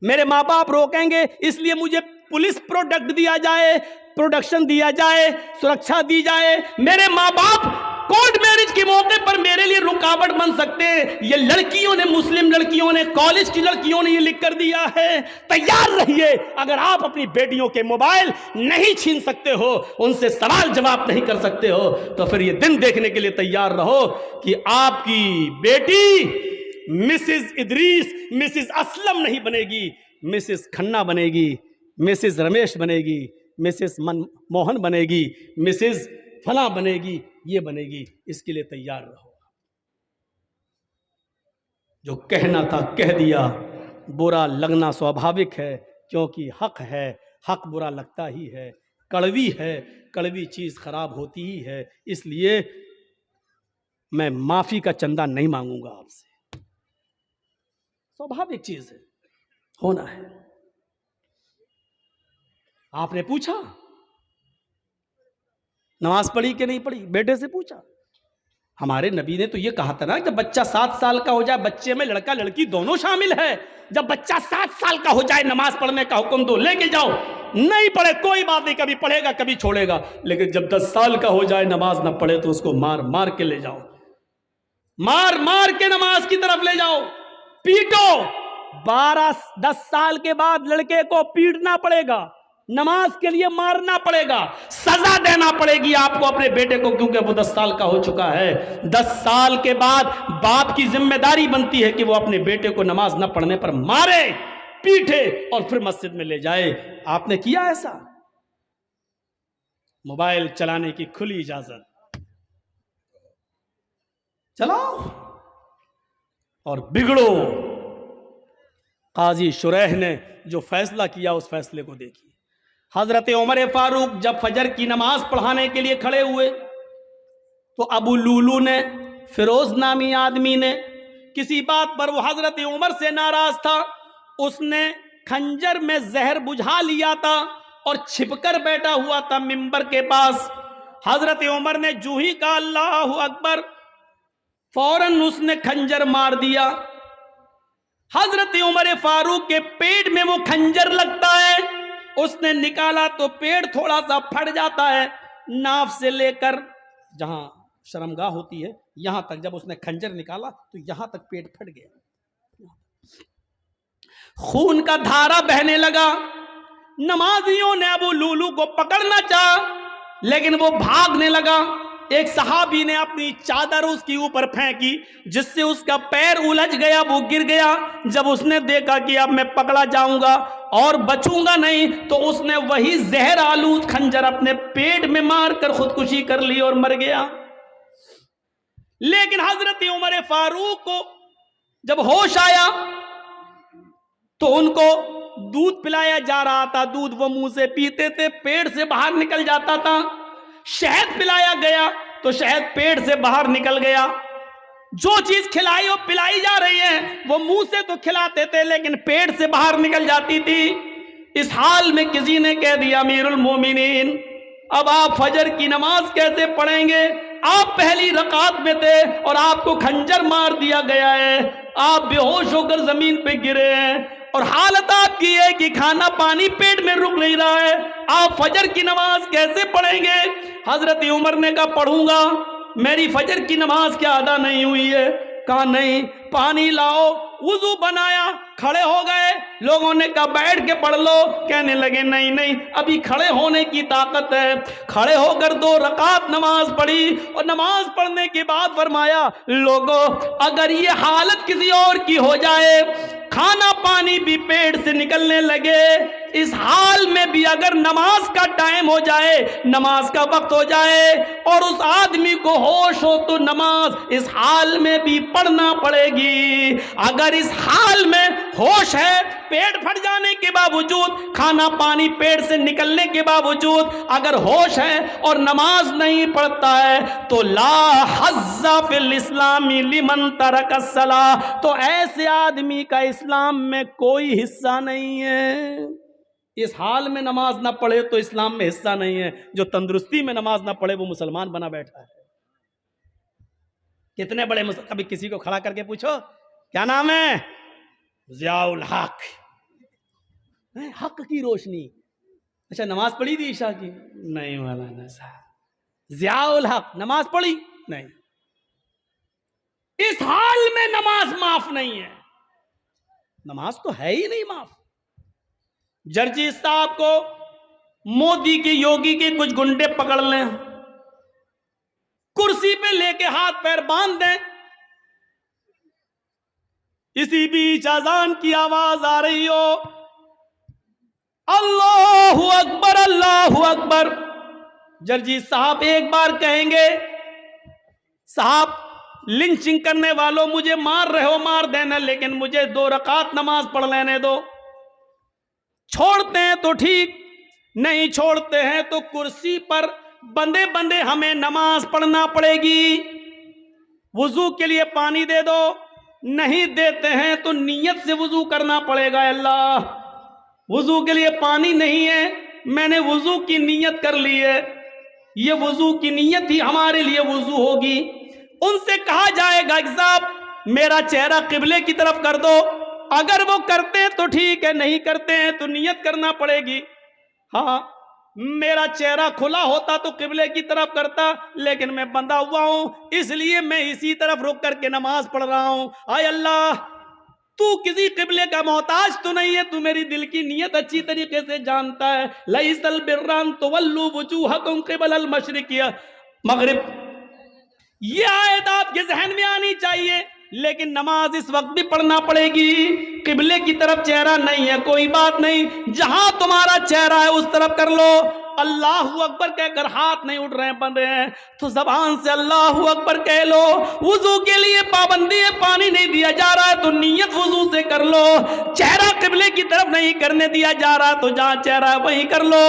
मेरे माँ बाप रोकेंगे, इसलिए मुझे पुलिस प्रोडक्ट दिया जाए, प्रोडक्शन दिया जाए, सुरक्षा दी जाए। मेरे माँ बाप कोर्ट मैरिज के मौके पर मेरे लिए रुकावट बन सकते हैं। ये लड़कियों ने, मुस्लिम लड़कियों ने, कॉलेज की लड़कियों ने ये लिख कर दिया है। तैयार रहिए, अगर आप अपनी बेटियों के मोबाइल नहीं छीन सकते हो, उनसे सवाल जवाब नहीं कर सकते हो, तो फिर ये दिन देखने के लिए तैयार रहो कि आपकी बेटी मिसेस इदरीस, मिसेस असलम नहीं बनेगी, मिसेस खन्ना बनेगी, मिसेस रमेश बनेगी, मिसेस मनमोहन बनेगी, मिसेस फला बनेगी, ये बनेगी। इसके लिए तैयार रहो। जो कहना था कह दिया, बुरा लगना स्वाभाविक है, क्योंकि हक है, हक बुरा लगता ही है, कड़वी है, कड़वी चीज खराब होती ही है। इसलिए मैं माफी का चंदा नहीं मांगूंगा आपसे, स्वाभाविक चीज है, होना है। आपने पूछा नमाज पढ़ी कि नहीं पढ़ी, बेटे से पूछा। हमारे नबी ने तो ये कहा था ना, जब बच्चा 7 साल का हो जाए, बच्चे में लड़का लड़की दोनों शामिल है, जब बच्चा 7 साल का हो जाए नमाज पढ़ने का हुक्म दो, लेके जाओ। नहीं पढ़े कोई बात नहीं, कभी पढ़ेगा कभी छोड़ेगा, लेकिन जब 10 साल का हो जाए नमाज ना पढ़े तो उसको मार मार के ले जाओ, मार मार के नमाज की तरफ ले जाओ, पीटो। 10 साल के बाद लड़के को पीटना पड़ेगा, नमाज के लिए मारना पड़ेगा, सजा देना पड़ेगी आपको अपने बेटे को, क्योंकि वो 10 साल का हो चुका है। 10 साल के बाद बाप की जिम्मेदारी बनती है कि वो अपने बेटे को नमाज न पढ़ने पर मारे, पीटे और फिर मस्जिद में ले जाए। आपने किया ऐसा? मोबाइल चलाने की खुली इजाजत, चलाओ और बिगड़ो। काजी शुरैह ने जो फैसला किया, उस फैसले को देखिए। हजरत उमर फारूक जब फजर की नमाज पढ़ाने के लिए खड़े हुए तो अबू लूलू ने, फिरोज नामी आदमी ने, किसी बात पर वो हजरत उमर से नाराज था, उसने खंजर में जहर बुझा लिया था और छिपकर बैठा हुआ था मिंबर के पास। हजरत उमर ने जू ही कहा अल्लाहु अकबर, फौरन उसने खंजर मार दिया। हजरत उमर फारूक के पेट में वो खंजर लगता है, उसने निकाला तो पेट थोड़ा सा फट जाता है, नाफ से लेकर जहां शर्मगाह होती है यहां तक जब उसने खंजर निकाला तो यहां तक पेट फट गया, खून का धारा बहने लगा। नमाजियों ने अबू लूलू को पकड़ना चाहा, लेकिन वो भागने लगा। एक सहाबी ने अपनी चादर उसके ऊपर फेंकी, जिससे उसका पैर उलझ गया, वो गिर गया। जब उसने देखा कि अब मैं पकड़ा जाऊंगा और बचूंगा नहीं, तो उसने वही जहर आलूद खंजर अपने पेट में मारकर खुदकुशी कर ली और मर गया। लेकिन हजरत उमर फारूक को जब होश आया तो उनको दूध पिलाया जा रहा था, दूध वो मुंह से पीते थे, पेट से बाहर निकल जाता था। शहद पिलाया गया, तो शहद पेट से बाहर निकल गया। जो चीज खिलाई और पिलाई जा रही है वो मुंह से तो खिलाते थे लेकिन पेट से बाहर निकल जाती थी। इस हाल में किसी ने कह दिया अमीरुल मोमिनीन अब आप फजर की नमाज कैसे पढ़ेंगे? आप पहली रकात में थे और आपको खंजर मार दिया गया है, आप बेहोश होकर जमीन पे गिरे हैं और हालत आपकी है कि खाना पानी पेट में रुक नहीं रहा है, आप फजर की नमाज कैसे पढ़ेंगे? हजरत उमर ने कहा पढ़ूंगा, मेरी फजर की नमाज क्या अदा नहीं हुई है? कहा नहीं, पानी लाओ। वुजू बनाया, खड़े हो गए। लोगों ने कहा बैठ के पढ़ लो। कहने लगे नहीं नहीं, अभी खड़े होने की ताकत है। खड़े होकर 2 रकात नमाज पढ़ी और नमाज पढ़ने के बाद फरमाया लोगों अगर ये हालत किसी और की हो जाए, खाना पानी भी पेट से निकलने लगे, इस हाल में भी अगर नमाज का टाइम हो जाए, नमाज का वक्त हो जाए और उस आदमी को होश हो तो नमाज इस हाल में भी पढ़ना पड़ेगी। अगर इस हाल में होश है, पेट फट जाने के बावजूद, खाना पानी पेट से निकलने के बावजूद अगर होश है और नमाज नहीं पढ़ता है तो ला हज़्ज़ा फिल इस्लामी लिमन तरक अस्सलाह, तो ऐसे आदमी का इस्लाम में कोई हिस्सा नहीं है। इस हाल में नमाज ना पढ़े तो इस्लाम में हिस्सा नहीं है। जो तंदुरुस्ती में नमाज ना पढ़े वो मुसलमान बना बैठा है। कितने बड़े कभी किसी को खड़ा करके पूछो क्या नाम है? ज़ियाउल हक, हक की रोशनी। अच्छा नमाज पढ़ी थी ईशा की? नहीं मौलाना साहब। ज़ियाउल हक नमाज पढ़ी? नहीं। इस हाल में नमाज माफ नहीं है। नमाज तो है ही नहीं माफ। जर्जी साहब को मोदी के योगी के कुछ गुंडे पकड़ लें, कुर्सी पे लेके हाथ पैर बांध दें, इसी बीच अजान की आवाज आ रही हो अल्लाहु अकबर अल्लाहु अकबर, जर्जी साहब एक बार कहेंगे साहब लिंचिंग करने वालों मुझे मार रहे हो मार देना, लेकिन मुझे 2 रकात नमाज पढ़ लेने दो। छोड़ते हैं तो ठीक, नहीं छोड़ते हैं तो कुर्सी पर बंदे बंदे हमें नमाज पढ़ना पड़ेगी। वुजू के लिए पानी दे दो, नहीं देते हैं तो नियत से वुजू करना पड़ेगा। अल्लाह वुजू के लिए पानी नहीं है, मैंने वुजू की नियत कर ली है, ये वुजू की नियत ही हमारे लिए वुजू होगी। उनसे कहा जाएगा कि साहब मेरा चेहरा किबले की तरफ कर दो, अगर वो करते हैं तो ठीक है, नहीं करते हैं तो नियत करना पड़ेगी। हाँ मेरा चेहरा खुला होता तो किबले की तरफ करता, लेकिन मैं बंधा हुआ हूं इसलिए मैं इसी तरफ रुक करके नमाज पढ़ रहा हूं। आय अल्लाह तू किसी किबले का मोहताज तो नहीं है, तू मेरी दिल की नीयत अच्छी तरीके से जानता है। लइसल बिर्रन तुवल्लु वुजूहकुम क़िबलल मशरिक़ मगरिब, ये आयत आपके जहन में आनी चाहिए। लेकिन नमाज इस वक्त भी पढ़ना पड़ेगी। किबले की तरफ चेहरा नहीं है कोई बात नहीं, जहां तुम्हारा चेहरा है उस तरफ कर लो। अल्लाहु अकबर कहकर हाथ नहीं उठ रहे हैं बन रहे हैं तो जबान से अल्लाहु अकबर कह लो। वुजू के लिए पाबंदी है, पानी नहीं दिया जा रहा है तो नियत वुजू से कर लो। चेहरा किबले की तरफ नहीं करने दिया जा रहा तो जहां चेहरा है वहीं कर लो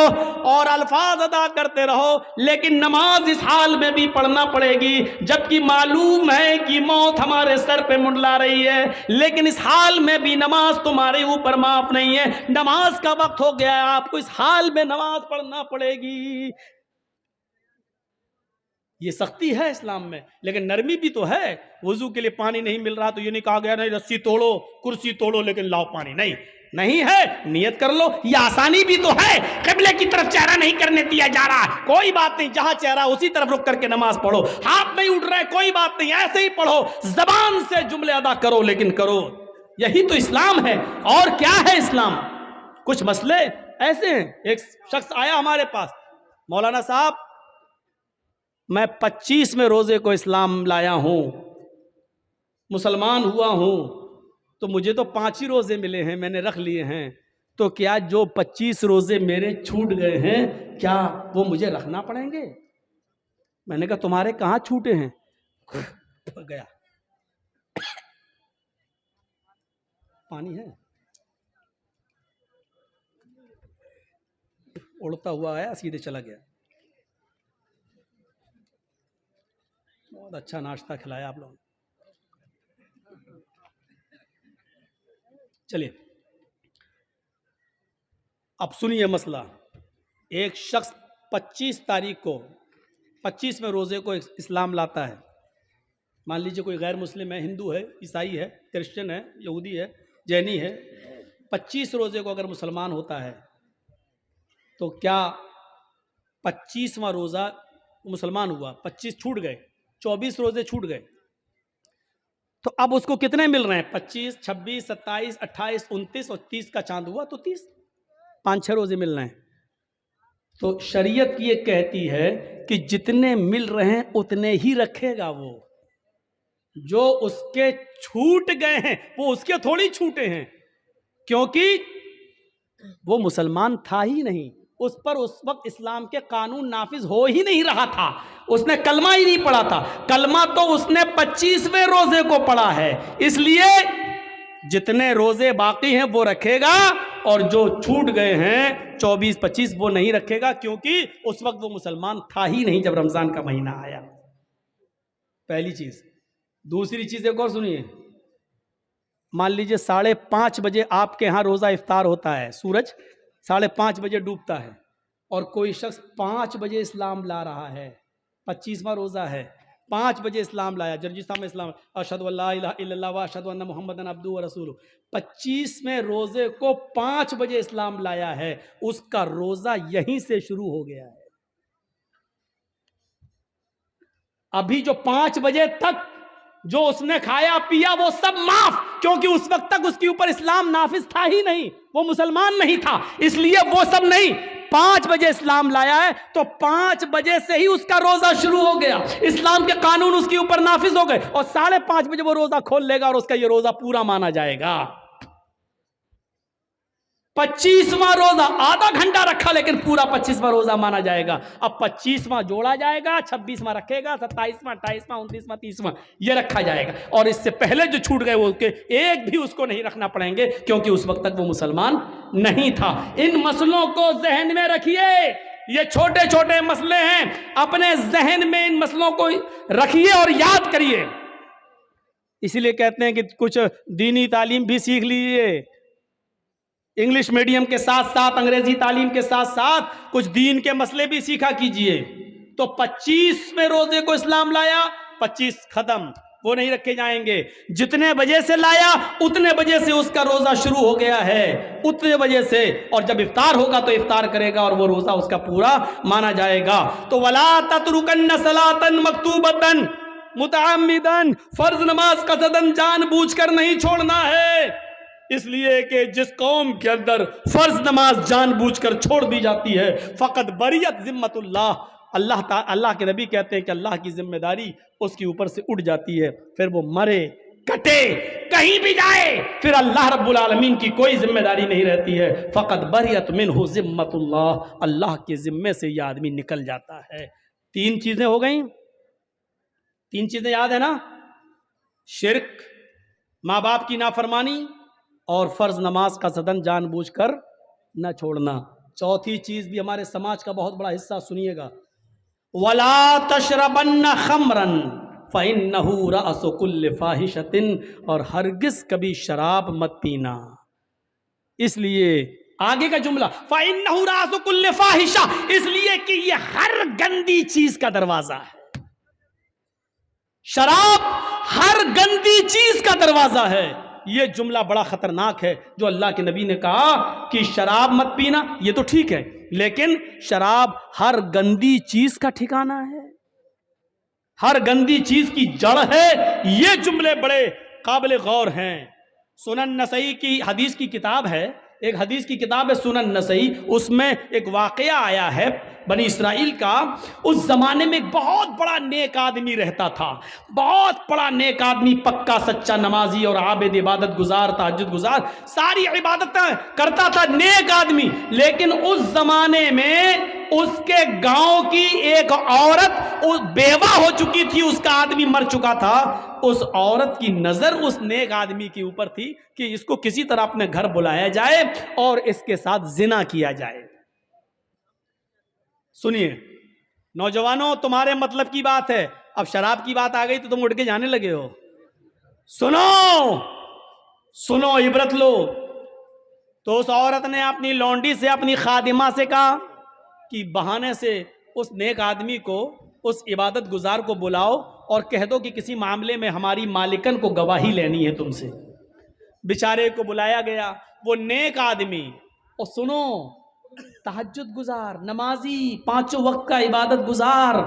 और अल्फाज अदा करते रहो। लेकिन नमाज इस हाल में भी पढ़ना पड़ेगी, जबकि मालूम है कि मौत हमारे सर पे मुंडला रही है, लेकिन इस हाल में भी नमाज तुम्हारे ऊपर माफ नहीं है। नमाज का वक्त हो गया है, आपको इस हाल में नमाज पढ़ना पड़ेगी। ये सख्ती है इस्लाम में, लेकिन नरमी भी तो है। वुजू के लिए पानी नहीं मिल रहा तो ये नहीं कहा गया नहीं रस्सी तोड़ो कुर्सी तोड़ो लेकिन लाओ पानी, नहीं नहीं है, नियत कर लो। ये आसानी भी तो है, किबले की तरफ चेहरा नहीं करने दिया जा रहा, कोई बात नहीं, जहां चेहरा उसी तरफ रुक करके नमाज पढ़ो। हाथ नहीं उठ रहा है कोई बात नहीं, ऐसे ही पढ़ो, जबान से जुमले अदा करो लेकिन करो। यही तो इस्लाम है, और क्या है इस्लाम। कुछ मसले ऐसे हैं, एक शख्स आया हमारे पास, मौलाना साहब मैं 25वें रोजे को इस्लाम लाया हूं, मुसलमान हुआ हूं, तो मुझे तो 5 ही रोजे मिले हैं, मैंने रख लिए हैं, तो क्या जो 25 रोजे मेरे छूट गए हैं क्या वो मुझे रखना पड़ेंगे? मैंने कहा तुम्हारे कहां छूटे हैं? गया पानी है, उड़ता हुआ आया सीधे चला गया। बहुत अच्छा नाश्ता खिलाया आप लोगों ने। चलिए अब सुनिए मसला। एक शख्स 25 तारीख को 25वें रोज़े को इस्लाम लाता है। मान लीजिए कोई गैर मुस्लिम है, हिंदू है, ईसाई है, क्रिश्चियन है, यहूदी है, जैनी है। 25 रोज़े को अगर मुसलमान होता है तो क्या 25वां रोज़ा मुसलमान हुआ, 25 छूट गए, 24 रोज़े छूट गए, तो अब उसको कितने मिल रहे हैं? 25, 26, 27, 28, 29 और 30 का चांद हुआ तो 30, 5-6 रोज़े मिल रहे हैं। तो शरीयत ये कहती है कि जितने मिल रहे हैं उतने ही रखेगा वो। जो उसके छूट गए हैं वो उसके थोड़ी छूटे हैं, क्योंकि वो मुसलमान था ही नहीं, उस पर उस वक्त इस्लाम के कानून नाफिज हो ही नहीं रहा था, उसने कलमा ही नहीं पढ़ा था। कलमा तो उसने 25वें रोजे को पढ़ा है, इसलिए जितने रोजे बाकी हैं वो रखेगा और जो छूट गए हैं 24-25 वो नहीं रखेगा, क्योंकि उस वक्त वो मुसलमान था ही नहीं जब रमजान का महीना आया। पहली चीज। दूसरी चीज एक और सुनिए। मान लीजिए 5:30 बजे आपके यहाँ रोजा इफ्तार होता है, सूरज 5:30 बजे डूबता है और कोई शख्स 5 बजे इस्लाम ला रहा है, 25वां रोजा है, 5 बजे इस्लाम लाया, जर्जिस्तान में इस्लाम, अशहदु अल्ला इलाहा इल्लल्लाह व अशहदु अन्ना मुहम्मदन अब्दुहु व रसूलुहु, 25वें रोजे को 5 बजे इस्लाम लाया है, उसका रोजा यहीं से शुरू हो गया है। अभी जो 5 बजे तक जो उसने खाया पिया वो सब माफ, क्योंकि उस वक्त तक उसके ऊपर इस्लाम नाफिज था ही नहीं, वो मुसलमान नहीं था, इसलिए वो सब नहीं। 5 बजे इस्लाम लाया है तो 5 बजे से ही उसका रोजा शुरू हो गया, इस्लाम के कानून उसके ऊपर नाफिज हो गए और 5:30 बजे वो रोजा खोल लेगा और उसका ये रोजा पूरा माना जाएगा। 25वां रोजा आधा घंटा रखा लेकिन पूरा 25वां रोजा माना जाएगा। अब 25वां जोड़ा जाएगा, 26वां रखेगा, 27वां, 28वां, 29वां, 30वां ये रखा जाएगा, और इससे पहले जो छूट गए वो के एक भी उसको नहीं रखना पड़ेंगे, क्योंकि उस वक्त तक वो मुसलमान नहीं था। इन मसलों को जहन में रखिए, ये छोटे छोटे मसले हैं, अपने जहन में इन मसलों को रखिए और याद करिए। इसीलिए कहते हैं कि कुछ दीनी तालीम भी सीख लीजिए, इंग्लिश मीडियम के साथ साथ अंग्रेजी तालीम के साथ साथ कुछ दीन के मसले भी सीखा कीजिए। तो 25वें रोजे को इस्लाम लाया, 25 खत्म, वो नहीं रखे जाएंगे। जितने बजे से लाया उतने बजे से उसका रोजा शुरू हो गया है, उतने बजे से, और जब इफ्तार होगा तो इफ्तार करेगा और वो रोजा उसका पूरा माना जाएगा। तो वला ततरुकन्न सलातन मक्तूबतन मुतअम्मिदन, फर्ज नमाज कसदन जानबूझकर नहीं छोड़ना है, इसलिए कि जिस कौम के अंदर फर्ज नमाज जानबूझकर छोड़ दी जाती है फकत बरियत जिम्मतुल्लाह, अल्लाह के नबी कहते हैं कि अल्लाह की जिम्मेदारी उसके ऊपर से उठ जाती है, फिर वो मरे कटे कहीं भी जाए फिर अल्लाह रब्बुल आलमीन की कोई जिम्मेदारी नहीं रहती है। फकत बरियत मिन्हु जिम्मतुल्लाह, अल्लाह के जिम्मे से यह आदमी निकल जाता है। 3 चीजें हो गई, 3 चीजें याद है ना? शिर्क, माँ बाप की नाफरमानी और फर्ज नमाज का सदन जानबूझकर न छोड़ना। चौथी चीज भी हमारे समाज का बहुत बड़ा हिस्सा, सुनिएगा, वला तशरबन्न खमरन फइन्नहु रअसु कुल्लि फाहिशतिन, और हरगिज कभी शराब मत पीना। इसलिए आगे का जुमला फइन्नहु रअसु कुल्लि फाहिशा, इसलिए कि यह हर गंदी चीज का दरवाजा है। शराब हर गंदी चीज का दरवाजा है। ये जुमला बड़ा खतरनाक है जो अल्लाह के नबी ने कहा कि शराब मत पीना, ये तो ठीक है, लेकिन शराब हर गंदी चीज का ठिकाना है, हर गंदी चीज की जड़ है। ये जुमले बड़े काबिल गौर हैं। सुनन नसई की हदीस की किताब है, एक हदीस की किताब है सुनन नसई, उसमें एक वाकया आया है बनी इसराइल का। उस जमाने में एक बहुत बड़ा नेक आदमी रहता था, बहुत बड़ा नेक आदमी, पक्का सच्चा नमाजी और आबिद, इबादत गुजार, तहज्जुद गुजार, सारी इबादतें करता था, नेक आदमी। लेकिन उस जमाने में उसके गांव की एक औरत बेवा हो चुकी थी, उसका आदमी मर चुका था। उस औरत की नजर उस नेक आदमी के ऊपर थी कि इसको किसी तरह अपने घर बुलाया जाए और इसके साथ जिना किया जाए। सुनिए नौजवानों, तुम्हारे मतलब की बात है, अब शराब की बात आ गई तो तुम उठ के जाने लगे हो। सुनो सुनो, इबरत लो। तो उस औरत ने अपनी लौंडी से, अपनी खादिमा से कहा कि बहाने से उस नेक आदमी को, उस इबादत गुजार को बुलाओ और कह दो कि किसी मामले में हमारी मालिकन को गवाही लेनी है तुमसे। बेचारे को बुलाया गया, वो नेक आदमी, और सुनो, तहज्जुद गुजार, नमाजी, 5 वक्त का इबादत गुजार,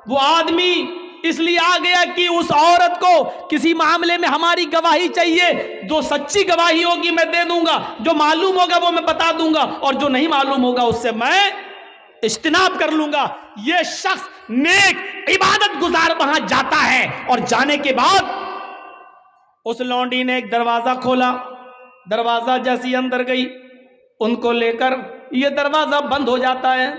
वो आदमी इसलिए आ गया कि उस औरत को किसी मामले में हमारी गवाही चाहिए। जो सच्ची गवाही होगी मैं दे दूंगा, जो मालूम होगा वो मैं बता दूंगा, और जो नहीं मालूम होगा उससे मैं इज्तिनाब कर लूंगा। ये शख्स नेक इबादत गुजार वहां जाता है, और जाने के बाद उस लौंडी ने एक दरवाजा खोला। दरवाजा जैसी अंदर गई, उनको लेकर ये दरवाजा बंद हो जाता है।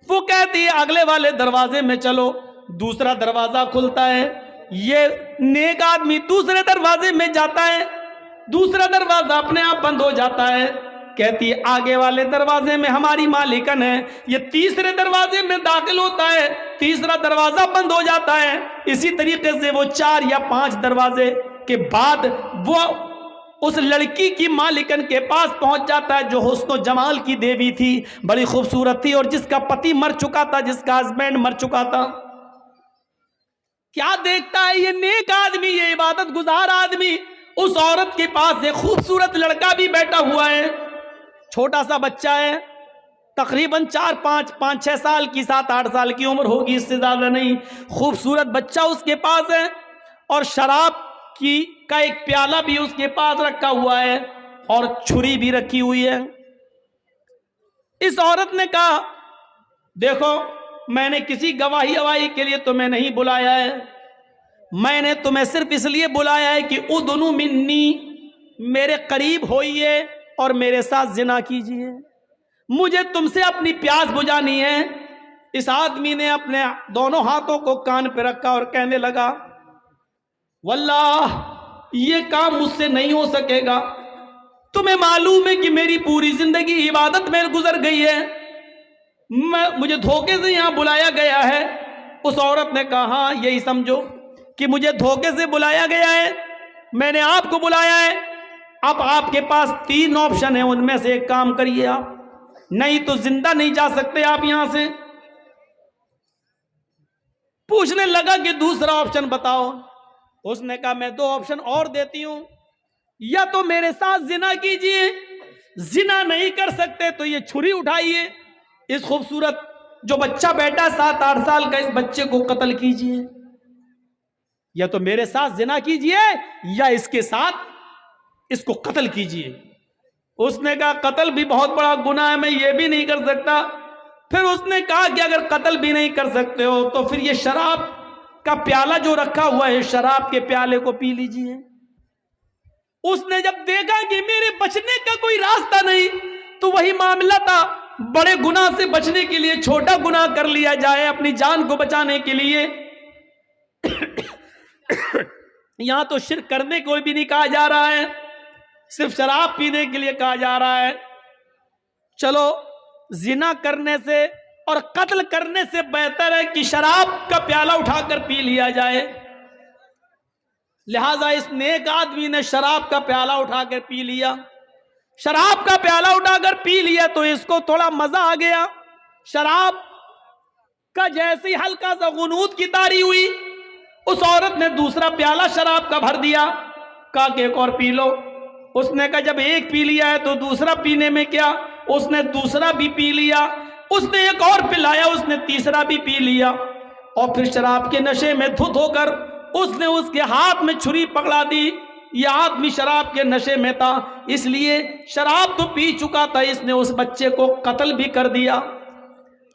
वो कहती है अगले वाले दरवाजे में चलो। दूसरा दरवाजा खुलता है, ये नेक आदमी दूसरे दरवाजे में जाता है, दूसरा दरवाजा अपने आप बंद हो जाता है। कहती है आगे वाले दरवाजे में हमारी मालिकन है। ये तीसरे दरवाजे में दाखिल होता है, तीसरा दरवाजा बंद हो जाता है। इसी तरीके से वो 4 या 5 दरवाजे के बाद वो उस लड़की की मालिकन के पास पहुंच जाता है, जो हुस्न जमाल की देवी थी, बड़ी खूबसूरत थी, और जिसका पति मर चुका था, जिसका हस्बैंड मर चुका था। क्या देखता है ये नेक आदमी, ये इबादत गुजार आदमी, उस औरत के पास एक खूबसूरत लड़का भी बैठा हुआ है, छोटा सा बच्चा है, तकरीबन 5-6 साल की, 7-8 साल की उम्र होगी, इससे ज्यादा नहीं। खूबसूरत बच्चा उसके पास है, और शराब का एक प्याला भी उसके पास रखा हुआ है, और छुरी भी रखी हुई है। इस औरत ने कहा देखो, मैंने किसी गवाही अवाही के लिए तुम्हें नहीं बुलाया है, मैंने तुम्हें सिर्फ इसलिए बुलाया है कि उदनु मिन्नी, मेरे करीब होइए और मेरे साथ जिना कीजिए, मुझे तुमसे अपनी प्यास बुझानी है। इस आदमी ने अपने दोनों हाथों को कान पे रखा और कहने लगा वल्लाह ये काम मुझसे नहीं हो सकेगा, तुम्हें मालूम है कि मेरी पूरी जिंदगी इबादत में गुजर गई है, मुझे धोखे से यहां बुलाया गया है। उस औरत ने कहा हाँ, यही समझो कि मुझे धोखे से बुलाया गया है, मैंने आपको बुलाया है। अब आपके पास 3 ऑप्शन है, उनमें से एक काम करिए आप, नहीं तो जिंदा नहीं जा सकते आप यहां से। पूछने लगा कि दूसरा ऑप्शन बताओ। उसने कहा मैं 2 ऑप्शन और देती हूं, या तो मेरे साथ जिना कीजिए, जिना नहीं कर सकते तो ये छुरी उठाइए, इस खूबसूरत जो बच्चा बैठा 7-8 साल का, इस बच्चे को कत्ल कीजिए, या तो मेरे साथ जिना कीजिए या इसके साथ इसको कत्ल कीजिए। उसने कहा कत्ल भी बहुत बड़ा गुनाह है, मैं ये भी नहीं कर सकता। फिर उसने कहा कि अगर कत्ल भी नहीं कर सकते हो तो फिर ये शराब का प्याला जो रखा हुआ है, शराब के प्याले को पी लीजिए। उसने जब देखा कि मेरे बचने का कोई रास्ता नहीं, तो वही मामला था, बड़े गुनाह से बचने के लिए छोटा गुनाह कर लिया जाए, अपनी जान को बचाने के लिए। यहां तो शिर्क करने को भी नहीं कहा जा रहा है, सिर्फ शराब पीने के लिए कहा जा रहा है। चलो, जिना करने से और कत्ल करने से बेहतर है कि शराब का प्याला उठाकर पी लिया जाए। लिहाजा इस नेक आदमी ने शराब का प्याला उठाकर पी लिया। शराब का प्याला उठाकर पी लिया तो इसको थोड़ा मजा आ गया। शराब का जैसे ही हल्का सा गुनूद की तारी हुई, उस औरत ने दूसरा प्याला शराब का भर दिया, कहा कि एक और पी लो। उसने कहा जब एक पी लिया है तो दूसरा पीने में क्या। उसने दूसरा भी पी लिया, उसने एक और पिलाया, उसने तीसरा भी पी लिया, और फिर शराब के नशे में धुत होकर उसने उसके हाथ में छुरी पकड़ा दी। यह आदमी शराब के नशे में था, इसलिए शराब तो पी चुका था, इसने उस बच्चे को कत्ल भी कर दिया।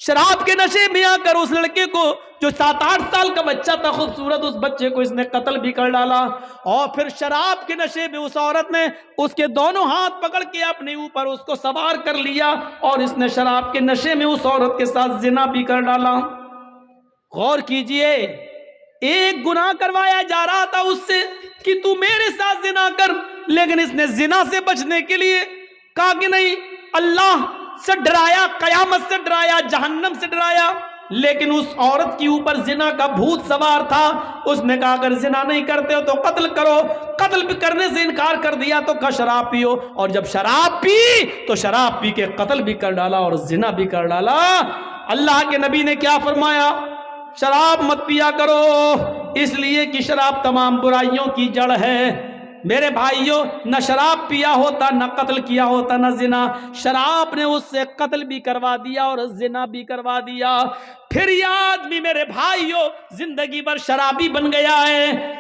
शराब के नशे में आकर उस लड़के को, जो 7-8 साल का बच्चा था खूबसूरत, उस बच्चे को इसने कत्ल भी कर डाला। और फिर शराब के नशे में उस औरत ने उसके दोनों हाथ पकड़ के अपने ऊपर उसको सवार कर लिया, और इसने शराब के नशे में उस औरत के साथ जिना भी कर डाला। गौर कीजिए, एक गुनाह करवाया जा रहा था उससे कि तू मेरे साथ जिना कर, लेकिन इसने जिना से बचने के लिए कहा कि नहीं, अल्लाह से डराया, कयामत से डराया, जहन्नम से डराया, लेकिन उस औरत के ऊपर जिना का भूत सवार था। उसने कहा अगर जिना नहीं करते हो तो कत्ल करो। कत्ल भी करने से इनकार कर दिया तो कहा शराब पियो, और जब शराब पी तो शराब पी के कत्ल भी कर डाला और जिना भी कर डाला। अल्लाह के नबी ने क्या फरमाया? शराब मत पिया करो, इसलिए कि शराब तमाम बुराइयों की जड़ है। मेरे भाइयों, न शराब पिया होता, न कत्ल किया होता, न जिना। शराब ने उससे कत्ल भी करवा दिया और जिना भी करवा दिया। फिर यह आदमी मेरे भाइयों जिंदगी भर शराबी बन गया है,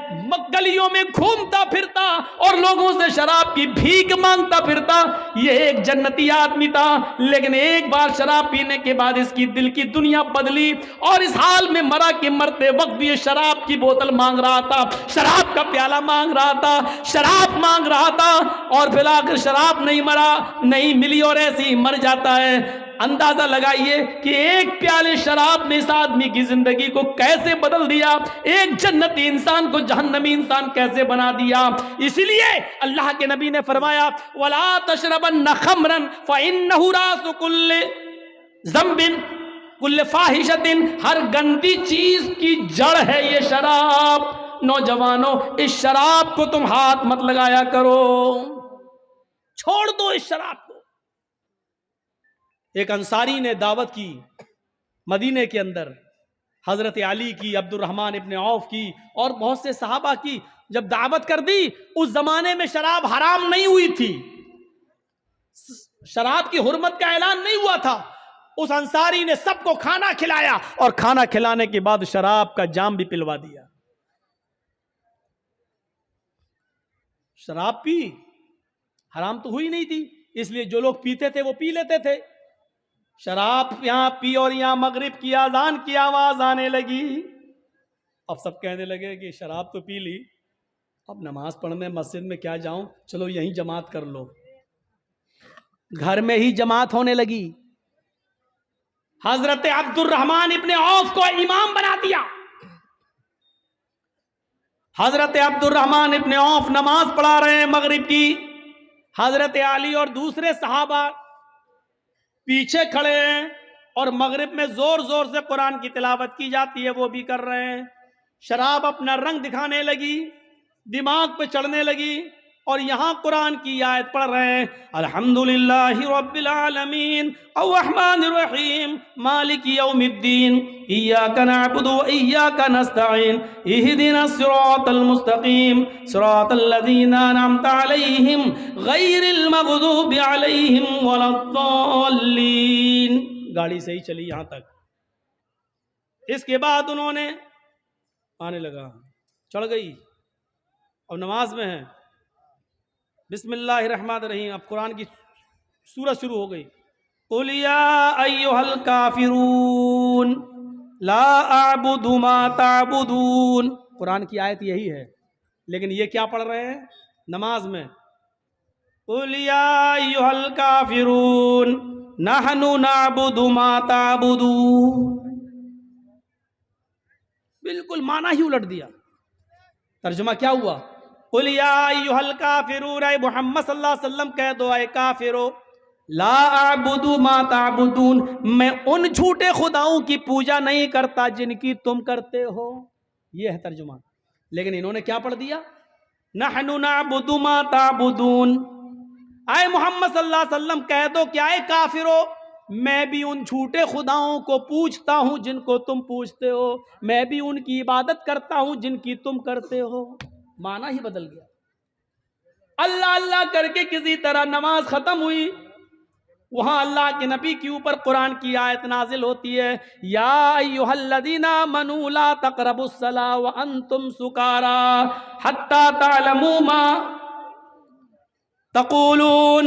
गलियों में घूमता फिरता और लोगों से शराब की भीख मांगता फिरता। यह एक जन्नती आदमी था, लेकिन एक बार शराब पीने के बाद इसकी दिल की दुनिया बदली और इस हाल में मरा कि मरते वक्त भी ये शराब की बोतल मांग रहा था, शराब का प्याला मांग रहा था, शराब मांग रहा था। और फिर आखिर शराब नहीं मरा, नहीं मिली और ऐसे ही मर जाता है। अंदाजा लगाइए कि एक प्याले शराब ने इस आदमी की जिंदगी को कैसे बदल दिया, एक जन्नती इंसान को जहन्नमी इंसान कैसे बना दिया। इसलिए अल्लाह के नबी ने फरमाया वला तशरबन्न खमरन फइन्नहु रासु कुल्ल ज़ंबिन कुल्ल फाहिशतिन, हर गंदी चीज की जड़ है ये शराब। नौजवानों, इस शराब को तुम हाथ मत लगाया करो, छोड़ दो इस शराब को। एक अंसारी ने दावत की मदीने के अंदर, हजरत अली की, अब्दुर्रहमान इब्न औफ की और बहुत से सहाबा की। जब दावत कर दी, उस जमाने में शराब हराम नहीं हुई थी, शराब की हुर्मत का ऐलान नहीं हुआ था। उस अंसारी ने सबको खाना खिलाया और खाना खिलाने के बाद शराब का जाम भी पिलवा दिया। शराब पी, हराम तो हुई नहीं थी, इसलिए जो लोग पीते थे वो पी लेते थे। शराब यहां पी और यहां मगरिब की आजान की आवाज आने लगी। अब सब कहने लगे कि शराब तो पी ली, अब नमाज पढ़ने मस्जिद में क्या जाऊं, चलो यहीं जमात कर लो। घर में ही जमात होने लगी। हजरत अब्दुर्रहमान इब्न औफ को इमाम बना दिया। हजरत अब्दुर्रहमान इब्न औफ नमाज पढ़ा रहे हैं मगरिब की। हजरत अली और दूसरे सहाबा पीछे खड़े हैं और मगरिब में जोर जोर से कुरान की तिलावत की जाती है, वो भी कर रहे हैं। शराब अपना रंग दिखाने लगी, दिमाग पे चढ़ने लगी और यहां कुरान की आयत पढ़ रहे हैं, अल्हम्दुलिल्लाहि रब्बिल आलमीन अर्रहमानिर रहीम मालिकी यौमिद्दीन इय्याका नअबुदु व इय्याका नस्तईन इहदिनस सिरातल मुस्तकीम सिरातल लज़ीना अनअमता अलैहिम गैरिल मग़दूबि अलैहिम वलद्दाल्लीन। गाड़ी सही चली यहां तक। इसके बाद उन्होंने आने लगा, चढ़ गई और नमाज में है, बिस्मिल्लाहिर्रहमानिर्रहीम। अब कुरान की सूरत शुरू हो गई, कुल या अय्युहल काफिरून ला अअबुदु मा ताबुदून। कुरान की आयत यही है, लेकिन ये क्या पढ़ रहे हैं नमाज में, कुल या अय्युहल काफिरून नहनु नअबुदु मा ताबुदून। बिल्कुल माना ही उलट दिया। तर्जुमा क्या हुआ, कुल या अय्युहल काफिरून, ऐ मोहम्मद सल्लल्लाहु अलैहि वसल्लम कह दो ऐ काफिरो, ला अअबुदु मा ताबुदून, मैं उन झूठे खुदाओं की पूजा नहीं करता जिनकी तुम करते हो। यह है तर्जुमा। लेकिन इन्होंने क्या पढ़ दिया, नहनु नअबुदु मा ताबुदून। ऐ मोहम्मद सल्लल्लाहु अलैहि वसल्लम कह दो क्या है काफिरो, मैं भी उन झूठे खुदाओं को पूजता हूं जिनको तुम पूजते हो, मैं भी उनकी इबादत करता हूं जिनकी तुम करते हो। माना ही बदल गया। अल्लाह अल्लाह करके किसी तरह नमाज खत्म हुई, वहां अल्लाह के नबी के ऊपर कुरान की आयत नाजिल होती है, या अय्युहल्लज़ीना आमनू ला तक़रबुस्सला व अंतुम सुकारा हत्ता तअलमू मा तक़ूलून।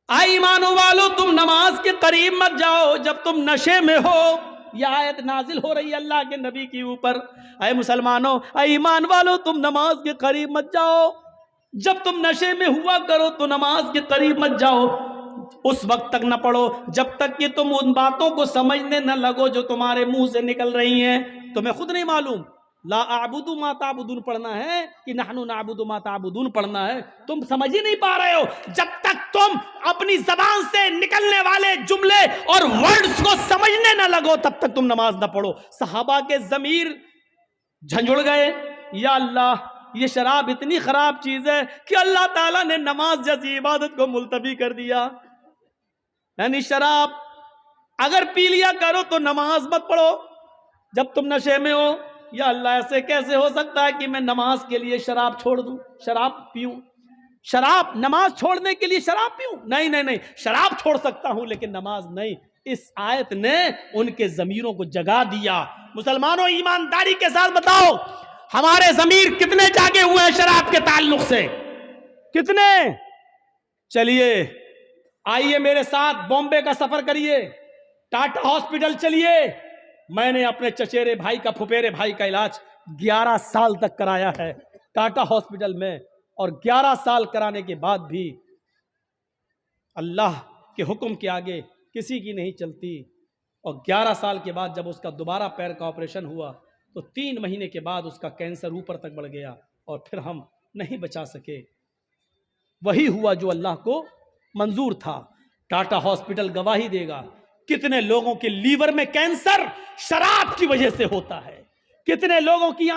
ईमान वालो, तुम नमाज के करीब मत जाओ जब तुम नशे में हो। यह आयत नाजिल हो रही है अल्लाह के नबी के ऊपर। ऐ मुसलमानों, ऐ ईमान वालो, तुम नमाज के करीब मत जाओ जब तुम नशे में हुआ करो, तो नमाज के करीब मत जाओ। उस वक्त तक न पढ़ो जब तक कि तुम उन बातों को समझने न लगो जो तुम्हारे मुंह से निकल रही हैं, तुम्हें खुद नहीं मालूम। ला आबुदु मा ताबुदून पढ़ना है कि नहनु नाबुदु मा ताबुदून पढ़ना है? तुम समझ ही नहीं पा रहे हो। जब तक तुम अपनी जबान से निकलने वाले जुमले और वर्ड्स को समझने ना लगो तब तक तुम नमाज ना पढ़ो। सहाबा के जमीर झंझुड़ गए, या अल्लाह ये शराब इतनी खराब चीज है कि अल्लाह ताला ने नमाज जैसी इबादत को मुलतवी कर दिया। यानी शराब अगर पी लिया करो तो नमाज मत पढ़ो जब तुम नशे में हो। या अल्लाह ऐसे कैसे हो सकता है कि मैं नमाज के लिए शराब छोड़ दूं, शराब पीऊं, शराब नमाज छोड़ने के लिए शराब पीऊं? नहीं नहीं नहीं, शराब छोड़ सकता हूं लेकिन नमाज नहीं। इस आयत ने उनके जमीरों को जगा दिया। मुसलमानों, ईमानदारी के साथ बताओ, हमारे जमीर कितने जागे हुए हैं शराब के ताल्लुक से? कितने? चलिए आइए मेरे साथ बॉम्बे का सफर करिए, टाटा हॉस्पिटल चलिए। मैंने अपने चचेरे भाई का, फुफेरे भाई का इलाज 11 साल तक कराया है टाटा हॉस्पिटल में, और 11 साल कराने के बाद भी अल्लाह के हुक्म के आगे किसी की नहीं चलती। और 11 साल के बाद जब उसका दोबारा पैर का ऑपरेशन हुआ तो 3 महीने के बाद उसका कैंसर ऊपर तक बढ़ गया और फिर हम नहीं बचा सके। वही हुआ जो अल्लाह को मंजूर था। टाटा हॉस्पिटल गवाही देगा, कितने लोगों के लीवर में कैंसर शराब की वजह से होता है, कितने लोगों की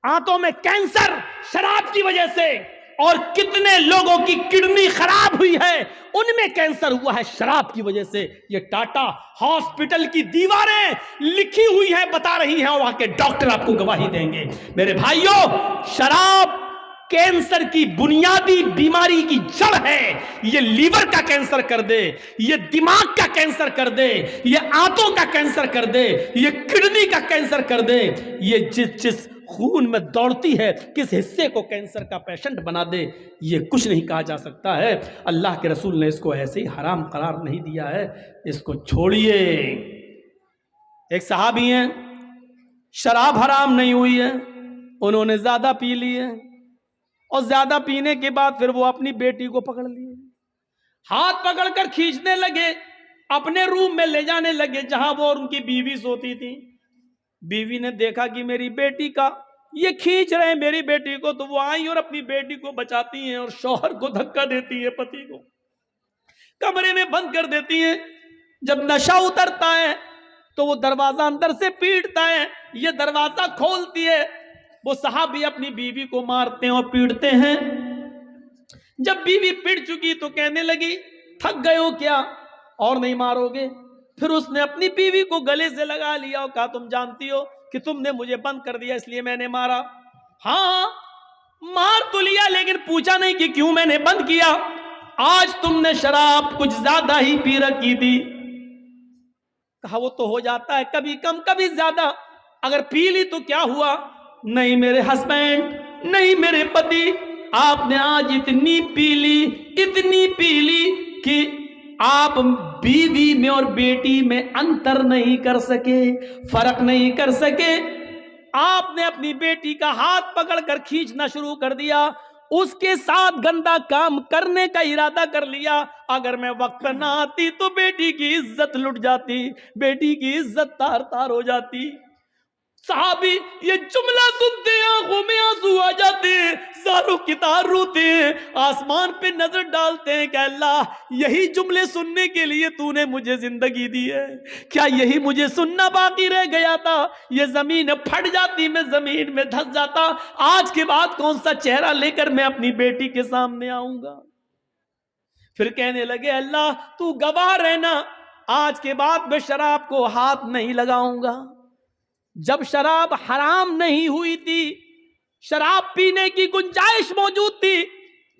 आंतों में कैंसर शराब की वजह से, और कितने लोगों की किडनी खराब हुई है, उनमें कैंसर हुआ है शराब की वजह से। ये टाटा हॉस्पिटल की दीवारें लिखी हुई है, बता रही हैं, और वहां के डॉक्टर आपको गवाही देंगे। मेरे भाइयों, शराब कैंसर की बुनियादी बीमारी की जड़ है। ये लीवर का कैंसर कर दे, ये दिमाग का कैंसर कर दे, ये आंतों का कैंसर कर दे, ये किडनी का कैंसर कर दे, ये जिस खून में दौड़ती है किस हिस्से को कैंसर का पेशेंट बना दे, ये कुछ नहीं कहा जा सकता है। अल्लाह के रसूल ने इसको ऐसे ही हराम करार नहीं दिया है, इसको छोड़िए। एक सहाबी हैं, शराब हराम नहीं हुई है, उन्होंने ज्यादा पी ली है, और ज्यादा पीने के बाद फिर वो अपनी बेटी को पकड़ लिए, हाथ पकड़कर खींचने लगे, अपने रूम में ले जाने लगे जहां वो और उनकी बीवी सोती थी। बीवी ने देखा कि मेरी बेटी का ये खींच रहे हैं मेरी बेटी को, तो वो आई और अपनी बेटी को बचाती हैं और शौहर को धक्का देती है, पति को कमरे में बंद कर देती हैं। जब नशा उतरता है तो वो दरवाजा अंदर से पीटता है, ये दरवाजा खोलती है, वो सहाबी अपनी बीवी को मारते हैं और पीटते हैं। जब बीवी पीट चुकी तो कहने लगी, थक गए हो क्या, और नहीं मारोगे? फिर उसने अपनी बीवी को गले से लगा लिया और कहा, तुम जानती हो कि तुमने मुझे बंद कर दिया इसलिए मैंने मारा। हाँ, मार तो लिया, लेकिन पूछा नहीं कि क्यों मैंने बंद किया। आज तुमने शराब कुछ ज्यादा ही पी रखी थी। कहा, वो तो हो जाता है, कभी कम कभी ज्यादा, अगर पी ली तो क्या हुआ? नहीं मेरे हस्बैंड, नहीं मेरे पति, आपने आज इतनी पी ली कि आप बीवी में और बेटी में अंतर नहीं कर सके, फर्क नहीं कर सके। आपने अपनी बेटी का हाथ पकड़कर खींचना शुरू कर दिया, उसके साथ गंदा काम करने का इरादा कर लिया। अगर मैं वक्त पर ना आती तो बेटी की इज्जत लुट जाती, बेटी की इज्जत तार तार हो जाती। साहबी ये जुमला सुनते हैं, आंखों में आंसू आ जाते हैं, सारों की तार रोते हैं, आसमान पे नजर डालते हैं कि अल्लाह यही जुमले सुनने के लिए तूने मुझे जिंदगी दी है, क्या यही मुझे सुनना बाकी रह गया था? ये जमीन फट जाती, मैं जमीन में धंस जाता, आज के बाद कौन सा चेहरा लेकर मैं अपनी बेटी के सामने आऊंगा? फिर कहने लगे, अल्लाह तू गवाह रहना, आज के बाद मैं शराब को हाथ नहीं लगाऊंगा। जब शराब हराम नहीं हुई थी, शराब पीने की गुंजाइश मौजूद थी,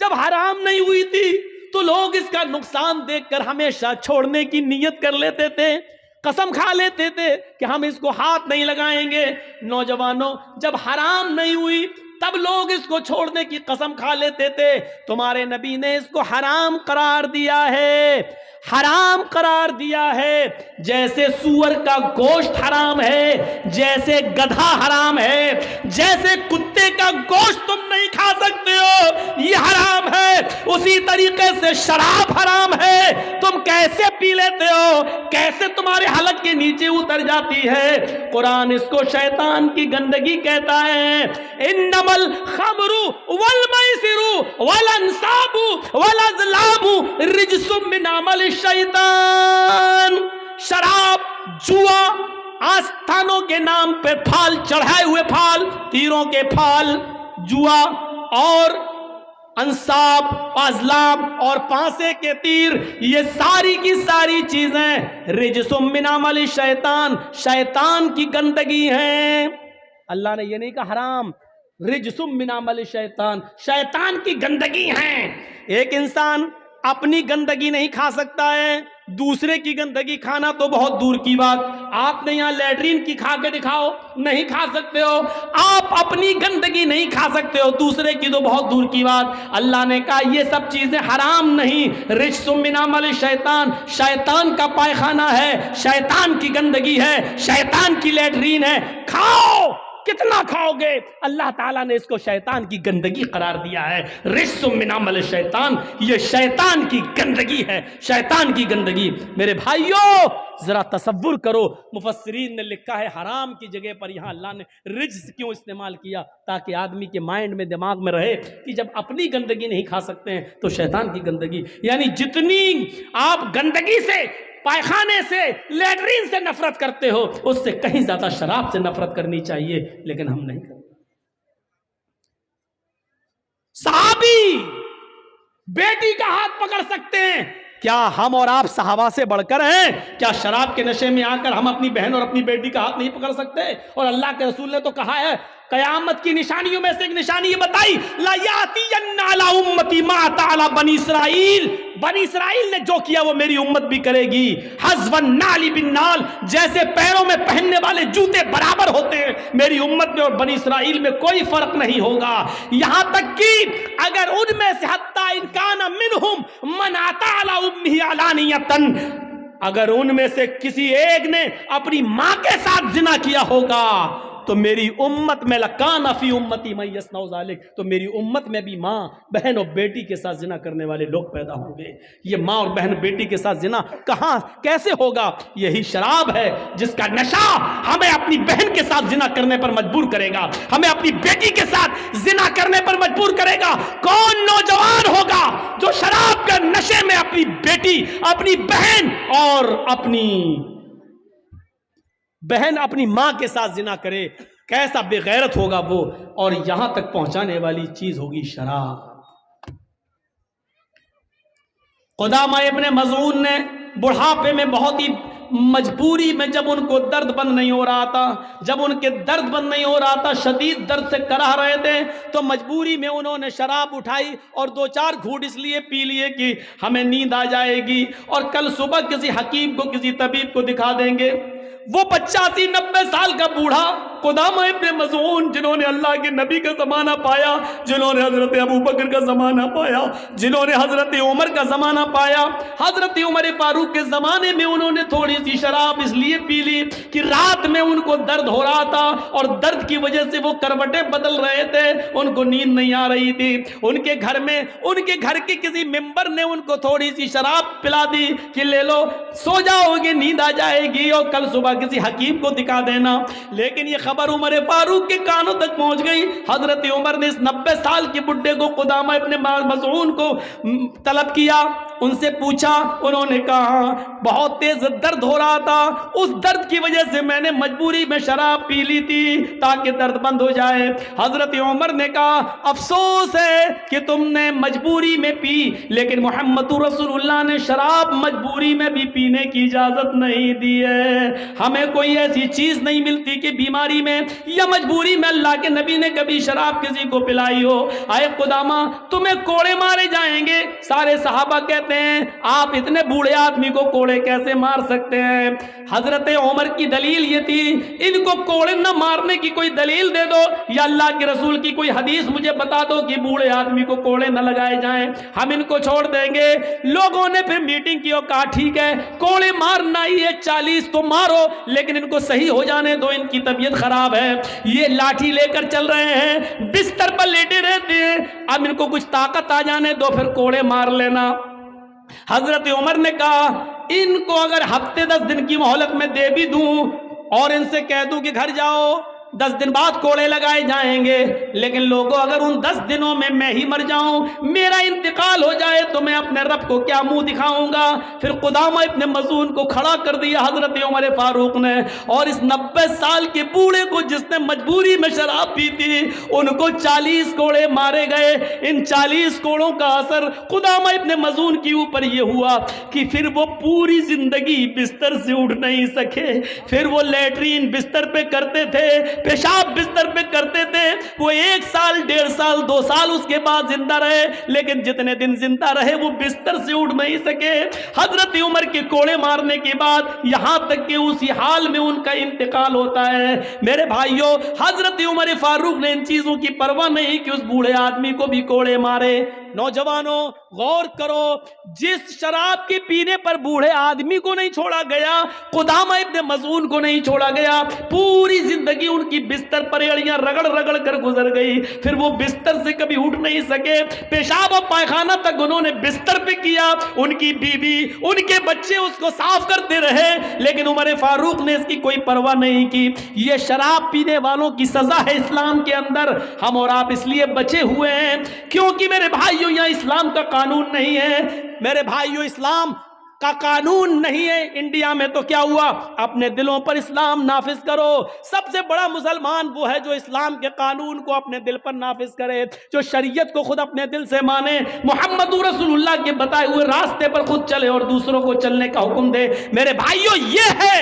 जब हराम नहीं हुई थी तो लोग इसका नुकसान देखकर हमेशा छोड़ने की नीयत कर लेते थे, कसम खा लेते थे कि हम इसको हाथ नहीं लगाएंगे। नौजवानों, जब हराम नहीं हुई तब लोग इसको छोड़ने की कसम खा लेते थे। तुम्हारे नबी ने इसको हराम करार दिया है, हराम करार दिया है। जैसे सूअर का गोश्त हराम है, जैसे गधा हराम है, जैसे कुत्ते का गोश्त तुम नहीं खा सकते हो, ये हराम है। उसी तरीके से शराब हराम है, तुम कैसे पी लेते हो, कैसे तुम्हारे हलक के नीचे उतर जाती है। कुरान इसको शैतान की गंदगी कहता है। इन्नमल खमरु वल मैसिरु वल अंसाबु वल अज़लामु रिजसुम मिन अमल शैतान। शराब, जुआ, आस्थानों के नाम पे फाल चढ़ाए हुए फाल, तीरों के फाल, जुआ और अंसाब, अज़लाम और पांसे के तीर, ये सारी की सारी चीजें रिजसुम मिन अमल शैतान, शैतान की गंदगी है। अल्लाह ने ये नहीं कहा हराम, रिजसुम मिन अमल शैतान, शैतान की गंदगी है। एक इंसान अपनी गंदगी नहीं खा सकता है, दूसरे की गंदगी खाना तो बहुत दूर की बात। आपने यहां लैट्रीन की खा के दिखाओ, नहीं खा सकते हो। आप अपनी गंदगी नहीं खा सकते हो, दूसरे की तो बहुत दूर की बात। अल्लाह ने कहा ये सब चीजें हराम नहीं, रिजसुम मिन अमल शैतान, शैतान का पायखाना है, शैतान की गंदगी है, शैतान की लैट्रीन है। खाओ, कितना खाओगे? अल्लाह ताला ने इसको शैतान की गंदगी करार दिया है। रिजसुम मिन अमल शैतान, ये शैतान की गंदगी है, शैतान की गंदगी। मेरे भाइयों जरा तसव्वुर करो, मुफस्सिरीन ने लिखा है हराम की जगह पर यहां अल्लाह ने रिज्स क्यों इस्तेमाल किया, ताकि आदमी के माइंड में, दिमाग में रहे कि जब अपनी गंदगी नहीं खा सकते हैं तो शैतान की गंदगी। यानी जितनी आप गंदगी से, पायखाने से, लैट्रीन से नफरत करते हो, उससे कहीं ज्यादा शराब से नफरत करनी चाहिए, लेकिन हम नहीं करते। सहाबी बेटी का हाथ पकड़ सकते हैं, क्या हम और आप सहाबा से बढ़कर हैं? क्या शराब के नशे में आकर हम अपनी बहन और अपनी बेटी का हाथ नहीं पकड़ सकते? और अल्लाह के रसूल ने तो कहा है, कयामत की निशानियों में से एक निशानी ये बताई, ला यातियन्ना अला उम्मती मा अता अला बनी इसराइल, बनी इसराइल ने जो किया वो मेरी उम्मत भी करेगी। हज़वन नाली बिन नाल, जैसे पैरों में पहनने वाले जूते बराबर होते हैं, मेरी उम्मत में और बनी इसराइल में कोई फर्क नहीं होगा। यहां तक कि अगर उनमें से हत्ता इनकान मिनहुम मन अता अला उम्मी अलानियतन, अगर उनमें से किसी एक ने अपनी मां के साथ जिना किया होगा तो मेरी उम्मत में लकाना फी उम्मती मैं यसनाउ ज़ालिक, तो मेरी उम्मत में भी माँ, बहन और बेटी के साथ जिना करने वाले लोग पैदा होंगे। ये माँ और बहन बेटी के साथ जिना कहाँ कैसे होगा? यही शराब है जिसका नशा हमें अपनी बहन के साथ जिना करने पर मजबूर करेगा, हमें अपनी बेटी के साथ जिना करने पर मजबूर करेगा। कौन नौजवान होगा जो शराब के नशे में अपनी बेटी, अपनी बहन और अपनी मां के साथ जिना करे? कैसा बेगैरत होगा वो। और यहां तक पहुंचाने वाली चीज होगी शराब। क़ुदामा इब्न मज़ऊन ने बुढ़ापे में बहुत ही मजबूरी में, जब उनको दर्द बंद नहीं हो रहा था, जब उनके दर्द बंद नहीं हो रहा था, शदीद दर्द से कराह रहे थे, तो मजबूरी में उन्होंने शराब उठाई और 2-4 घूंट इसलिए पी लिए कि हमें नींद आ जाएगी और कल सुबह किसी हकीम को, किसी तबीब को दिखा देंगे। वो 85-90 साल का बूढ़ा क़ुदामा इब्न मज़ऊन, जिन्होंने अल्लाह के नबी का ज़माना पाया, जिन्होंने हज़रत अबू बकर का ज़माना पाया, जिन्होंने हज़रत उमर का ज़माना पाया, हज़रत उमर फारूक के ज़माने में उन्होंने थोड़ी सी शराब इसलिए पी ली कि रात में उनको दर्द हो रहा था और दर्द की वजह से वो करवटें बदल रहे थे, उनको नींद नहीं आ रही थी। उनके घर में, उनके घर के किसी मेंबर ने उनको थोड़ी सी शराब पिला दी कि ले लो, सो जाओगे, नींद आ जाएगी और कल सुबह किसी हकीम को दिखा देना। लेकिन ये खबर उमर फारूक के कानों तक पहुंच गई। हजरत उमर ने इस 90 साल के बुड्ढे को, क़ुदामा इब्न मज़ऊन को तलब किया, उनसे पूछा। उन्होंने कहा बहुत तेज दर्द हो रहा था, उस दर्द की वजह से मैंने मजबूरी में शराब पी ली थी ताकि दर्द बंद हो जाए। हजरत उमर ने कहा अफसोस है कि तुमने मजबूरी में पी, लेकिन मोहम्मद रसूलुल्लाह ने शराब मजबूरी में भी पीने की इजाजत नहीं दी है। हमें कोई ऐसी चीज नहीं मिलती कि बीमारी में या मजबूरी में अल्लाह के नबी ने कभी शराब किसी को पिलाई हो। आए क़ुदामा, तुम्हें कोड़े मारे जाएंगे। सारे सहाबा कहते करते हैं, आप इतने बूढ़े आदमी को कोड़े कैसे मार सकते हैं? हजरत उमर की दलील ये थी, इनको कोड़े न मारने की कोई दलील दे दो, या अल्लाह के रसूल की कोई हदीस मुझे बता दो कि बूढ़े आदमी को कोड़े न लगाए जाएं, हम इनको छोड़ देंगे। लोगों ने फिर मीटिंग की और कहा ठीक है, कोड़े मारना ही है, 40 तो मारो, लेकिन इनको सही हो जाने दो, इनकी तबीयत खराब है, ये लाठी लेकर चल रहे हैं, बिस्तर पर लेटे रहते हैं, अब इनको कुछ ताकत आ जाने दो, फिर कोड़े मार लेना। हजरत उमर ने कहा इनको अगर हफ्ते 10 दिन की मोहलत में दे भी दूं और इनसे कह दूं कि घर जाओ, 10 दिन बाद कोड़े लगाए जाएंगे, लेकिन लोगों अगर उन 10 दिनों में मैं ही मर जाऊं, मेरा इंतकाल हो जाए, तो मैं अपने रब को क्या मुंह दिखाऊंगा? फिर कुदामा इब्न मज़ून को खड़ा कर दिया हजरत उमर फारूक ने, और इस 90 साल के बूढ़े को जिसने मजबूरी में शराब पी थी, उनको 40 कोड़े मारे गए। इन 40 कोड़ों का असर कुदामा इब्न मज़ून के ऊपर यह हुआ कि फिर वो पूरी जिंदगी बिस्तर से उठ नहीं सके। फिर वो लेटरीन बिस्तर पे करते थे, पेशाब बिस्तर पे करते थे। वो 1 साल, 1.5 साल, 2 साल उसके बाद जिंदा रहे, लेकिन जितने दिन जिंदा रहे वो बिस्तर से उठ नहीं सके। हजरत उमर के कोड़े मारने के बाद यहां तक कि उसी हाल में उनका इंतकाल होता है। मेरे भाइयों, हजरत उमर फारूक ने इन चीजों की परवाह नहीं कि उस बूढ़े आदमी को भी कोड़े मारे। नौजवानों गौर करो, जिस शराब के पीने पर बूढ़े आदमी को नहीं छोड़ा गया, कुदामा इब्न मज़ून को नहीं छोड़ा गया, पूरी जिंदगी उनकी बिस्तर पर एड़ियां रगड़ रगड़ कर गुजर गई। फिर वो बिस्तर से कभी उठ नहीं सके, पेशाब और पायखाना तक उन्होंने बिस्तर पे किया, उनकी बीवी, उनके बच्चे उसको साफ करते रहे, लेकिन उमर फारूक ने इसकी कोई परवाह नहीं की। ये शराब पीने वालों की सजा है इस्लाम के अंदर। हम और आप इसलिए बचे हुए हैं क्योंकि मेरे भाइयों यहाँ इस्लाम का कानून नहीं है। मेरे भाइयों, इस्लाम का कानून नहीं है। इंडिया में तो क्या हुआ, अपने दिलों पर इस्लाम नाफिज करो। सबसे बड़ा मुसलमान वो है जो इस्लाम के कानून को अपने दिल पर नाफिज करे, जो शरीयत को खुद अपने दिल से माने, मोहम्मद रसूलुल्लाह के बताए हुए रास्ते पर खुद चले और दूसरों को चलने का हुक्म दे। मेरे भाइयों, ये है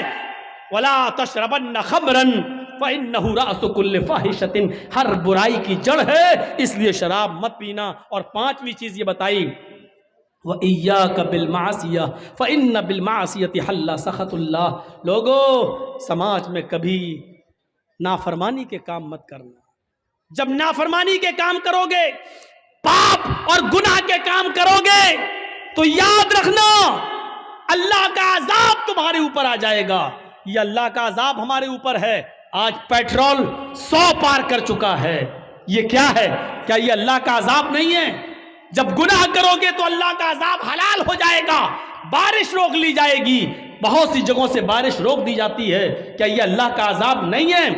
वला तशरबन्न खमरन फ़इन्नहु रासु कुल्लि फ़ाहिशतिन, हर बुराई की जड़ है, इसलिए शराब मत पीना। और 5वीं चीज ये बताई, व इय्याका बिल मासिया फ़इन्न बिल मासियति हल्ला सख़तुल्लाह। लोगों, समाज में कभी नाफरमानी के काम मत करना। जब नाफरमानी के काम करोगे, पाप और गुनाह के काम करोगे, तो याद रखना अल्लाह का अजाब तुम्हारे ऊपर आ जाएगा। ये अल्लाह का अजाब हमारे ऊपर है। आज पेट्रोल 100 पार कर चुका है। ये क्या है? क्या ये अल्लाह का अजाब नहीं है? जब गुनाह करोगे तो अल्लाह का अजाब हलाल हो जाएगा, बारिश रोक ली जाएगी। बहुत सी जगहों से बारिश रोक दी जाती है। क्या ये अल्लाह का अजाब नहीं है?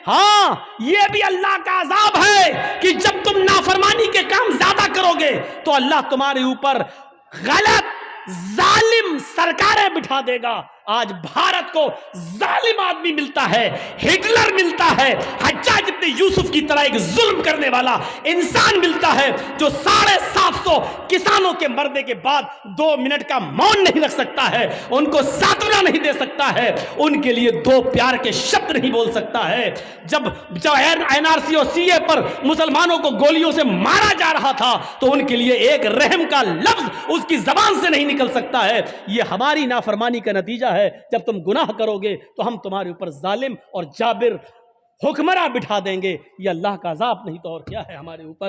हाँ, ये भी अल्लाह का अजाब है कि जब तुम नाफरमानी के काम ज्यादा करोगे तो अल्लाह तुम्हारे ऊपर गलत जालिम सरकारें बिठा देगा। आज भारत को जालिम आदमी मिलता है, हिटलर मिलता है, हज्जाज इब्न यूसुफ की तरह एक जुल्म करने वाला इंसान मिलता है जो 750 किसानों के मरने के बाद 2 मिनट का मौन नहीं रख सकता है, उनको सांत्वना नहीं दे सकता है, उनके लिए 2 प्यार के शब्द नहीं बोल सकता है। जब एनआरसी और सीए पर मुसलमानों को गोलियों से मारा जा रहा था तो उनके लिए एक रहम का लफ्ज उसकी जबान से नहीं निकल सकता है। यह हमारी नाफरमानी का नतीजा है। जब तुम गुनाह करोगे तो हम तुम्हारे ऊपर जालिम और जाबिर हुक्मरान बिठा देंगे। ये अल्लाह का अज़ाब नहीं तो और क्या है हमारे ऊपर।